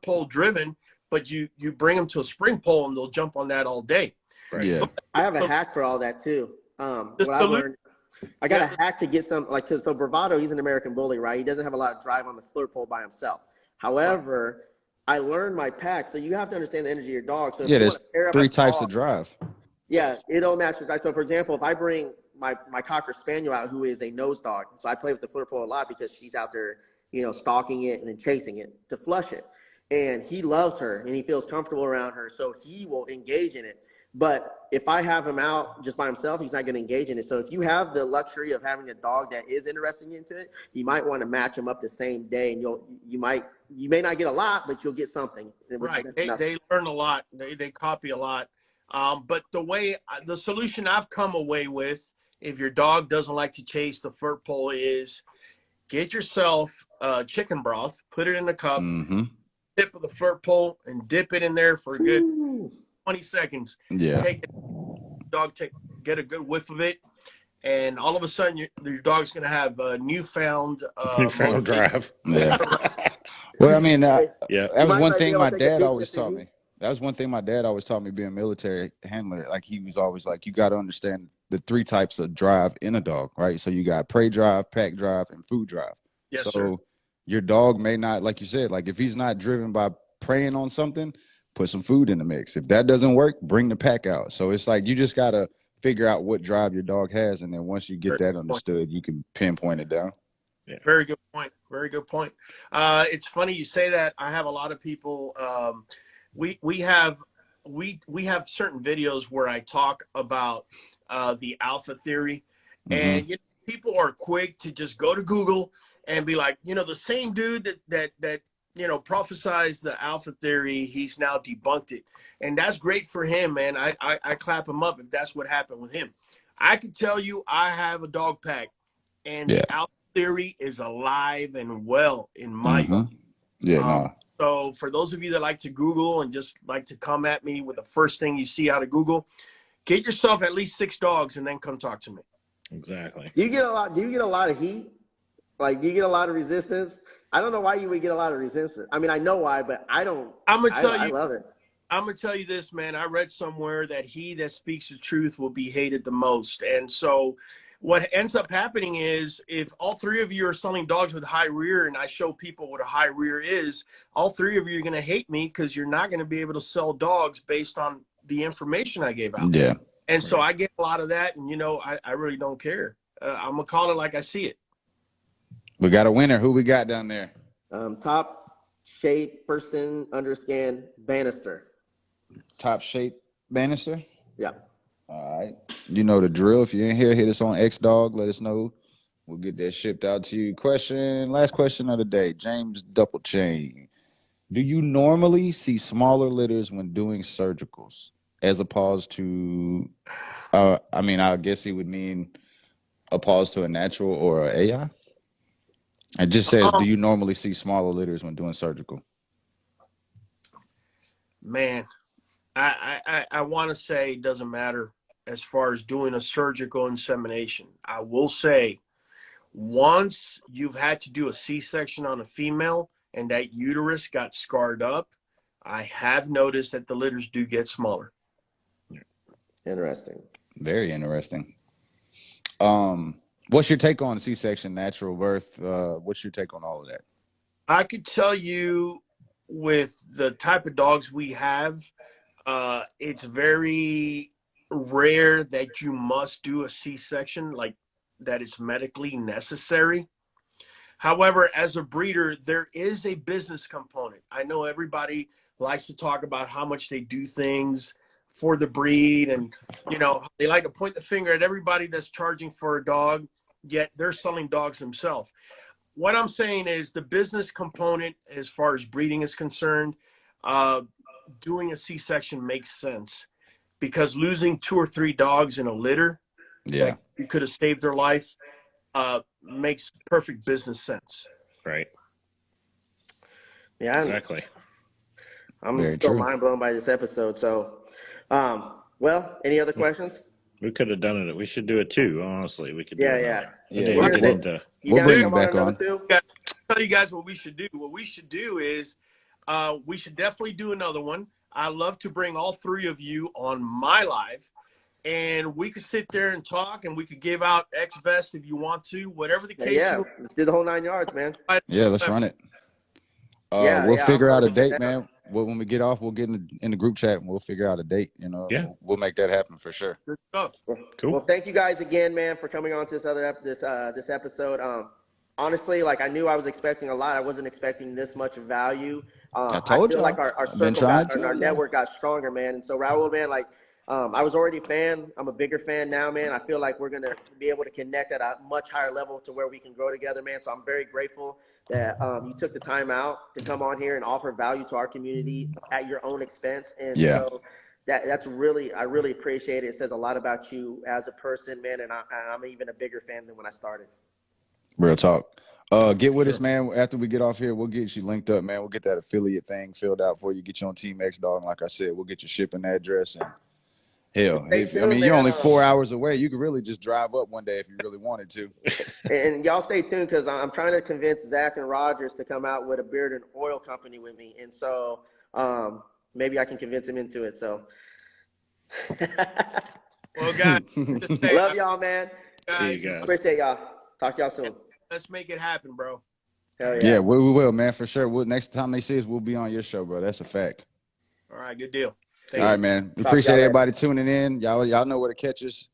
pole driven. But you bring them to a spring pole, and they'll jump on that all day. Right. Yeah. I have a So hack for all that too. the What I've solution, learned, I got a hack to get some, like, cause so Bravado, he's an American bully, right? He doesn't have a lot of drive on the flirt pole by himself. However, I learned my pack. So you have to understand the energy of your dog. So if Yeah, you want there's to pair up three a types dog, of drive. yeah, yes, it'll match with guys. So for example, if I bring my Cocker Spaniel out, who is a nose dog, so I play with the flirt pole a lot because she's out there, stalking it and then chasing it to flush it. And he loves her and he feels comfortable around her, so he will engage in it. But if I have him out just by himself, he's not going to engage in it. So if you have the luxury of having a dog that is interested into it, you might want to match them up the same day, and you may not get a lot, but you'll get something. right. They learn a lot. They copy a lot. But the solution I've come away with, if your dog doesn't like to chase the fur pole, is get yourself chicken broth, put it in a cup, Mm-hmm. tip of the fur pole, and dip it in there for a good 20 seconds. Yeah. Take it, get a good whiff of it, and all of a sudden your dog's going to have a newfound Newfound drive. Yeah. Well, I mean, Yeah. that was might one not be thing able my to take a dad big always sip, taught maybe. me. That was one thing my dad always taught me being a military handler. Like he was always like, you got to understand the three types of drive in a dog, right? So you got prey drive, pack drive, and food drive. Yes, So sir. your dog may not, like you said, like if he's not driven by preying on something, put some food in the mix. If that doesn't work, bring the pack out. So it's like you just got to figure out what drive your dog has. And then once you get Very that good point. understood, you can pinpoint it down. Very good point. Very good point. It's funny you say that. I have a lot of people. We have certain videos where I talk about the alpha theory, Mm-hmm. and people are quick to just go to Google and be like, the same dude that prophesized the alpha theory, he's now debunked it, and that's great for him, man. I clap him up if that's what happened with him. I can tell you, I have a dog pack, and Yeah. the alpha theory is alive and well in my Mm-hmm. dog. Yeah, no. So for those of you that like to Google and just like to come at me with the first thing you see out of Google, get yourself at least 6 dogs and then come talk to me. Exactly. Do you get a lot of heat? Like, do you get a lot of resistance? I don't know why you would get a lot of resistance. I mean, I know why, but I don't. I'm gonna tell I you. love it. I'm gonna tell you this, man. I read somewhere that he that speaks the truth will be hated the most, and so what ends up happening is if all 3 of you are selling dogs with high rear, and I show people what a high rear is, all 3 of you are gonna hate me because you're not gonna be able to sell dogs based on the information I gave out. Yeah. And so I get a lot of that, and I really don't care. I'm gonna call it like I see it. We got a winner. Who we got down there? Top shade person underscan Bannister. Top shape Bannister. Yeah. All right. You know the drill. If you ain't here, hit us on X-Dog. Let us know. We'll get that shipped out to you. Last question of the day. James Double Chain. Do you normally see smaller litters when doing surgicals as opposed to, I guess he would mean opposed to a natural or an AI? It just says, do you normally see smaller litters when doing surgical? Man, I want to say it doesn't matter as far as doing a surgical insemination. I will say once you've had to do a C-section on a female and that uterus got scarred up, I have noticed that the litters do get smaller. Interesting. Very interesting. What's your take on C-section, natural birth? What's your take on all of that? I could tell you with the type of dogs we have, it's very rare that you must do a C-section, like that is medically necessary. However, as a breeder, there is a business component. I know everybody likes to talk about how much they do things for the breed, and they like to point the finger at everybody that's charging for a dog, yet they're selling dogs themselves. What I'm saying is the business component as far as breeding is concerned, doing a C-section makes sense because losing 2 or 3 dogs in a litter that you could have saved their life makes perfect business sense. Right. Yeah, Exactly. I'm Very still true. mind blown by this episode. So, well, any other questions? We could have done it. We should do it too. Honestly, we could do Yeah, it. yeah. Yeah, We're Get gonna- into. You we'll down bring to him come on back another on. two? I'll tell you guys what we should do. What we should do is we should definitely do another one. I love to bring all 3 of you on my live, and we could sit there and talk, and we could give out X vest if you want to, whatever the case. Yeah, let's do the whole 9 yards, man. Yeah, let's run it. We'll Yeah, figure I'm out a 100% date, down. man. When we get off, we'll get in the group chat and we'll figure out a date. You know, Yeah. we'll make that happen for sure. Good stuff. Cool. Well, thank you guys again, man, for coming on to this episode. Honestly, like I knew I was expecting a lot. I wasn't expecting this much value. I told feel y'all. like our I've been circle trying got, to and our tell y'all. network got stronger, man. And so Raul, man, like I was already a fan. I'm a bigger fan now, man. I feel like we're gonna be able to connect at a much higher level to where we can grow together, man. So I'm very grateful that you took the time out to come on here and offer value to our community at your own expense. And so that's really, I really appreciate it. It says a lot about you as a person, man. And I'm even a bigger fan than when I started. Real talk. Get with us, man. After we get off here, we'll get you linked up, man. We'll get that affiliate thing filled out for you. Get you on Team X Dog. And like I said, we'll get your shipping address. And hell, Stay I tuned, mean, you're man. only 4 hours away. You could really just drive up one day if you really wanted to. And y'all stay tuned because I'm trying to convince Zach and Rogers to come out with a beard and oil company with me. And so maybe I can convince him into it. So Well, guys, just say, love y'all, man. See you guys. Appreciate y'all. Talk to y'all soon. let's make it happen, bro. Hell Yeah, we will, man, for sure. Next time they see us, we'll be on your show, bro. That's a fact. All right, good deal. All right, man. We Talk to appreciate y'all later. everybody tuning in. Y'all know where to catch us.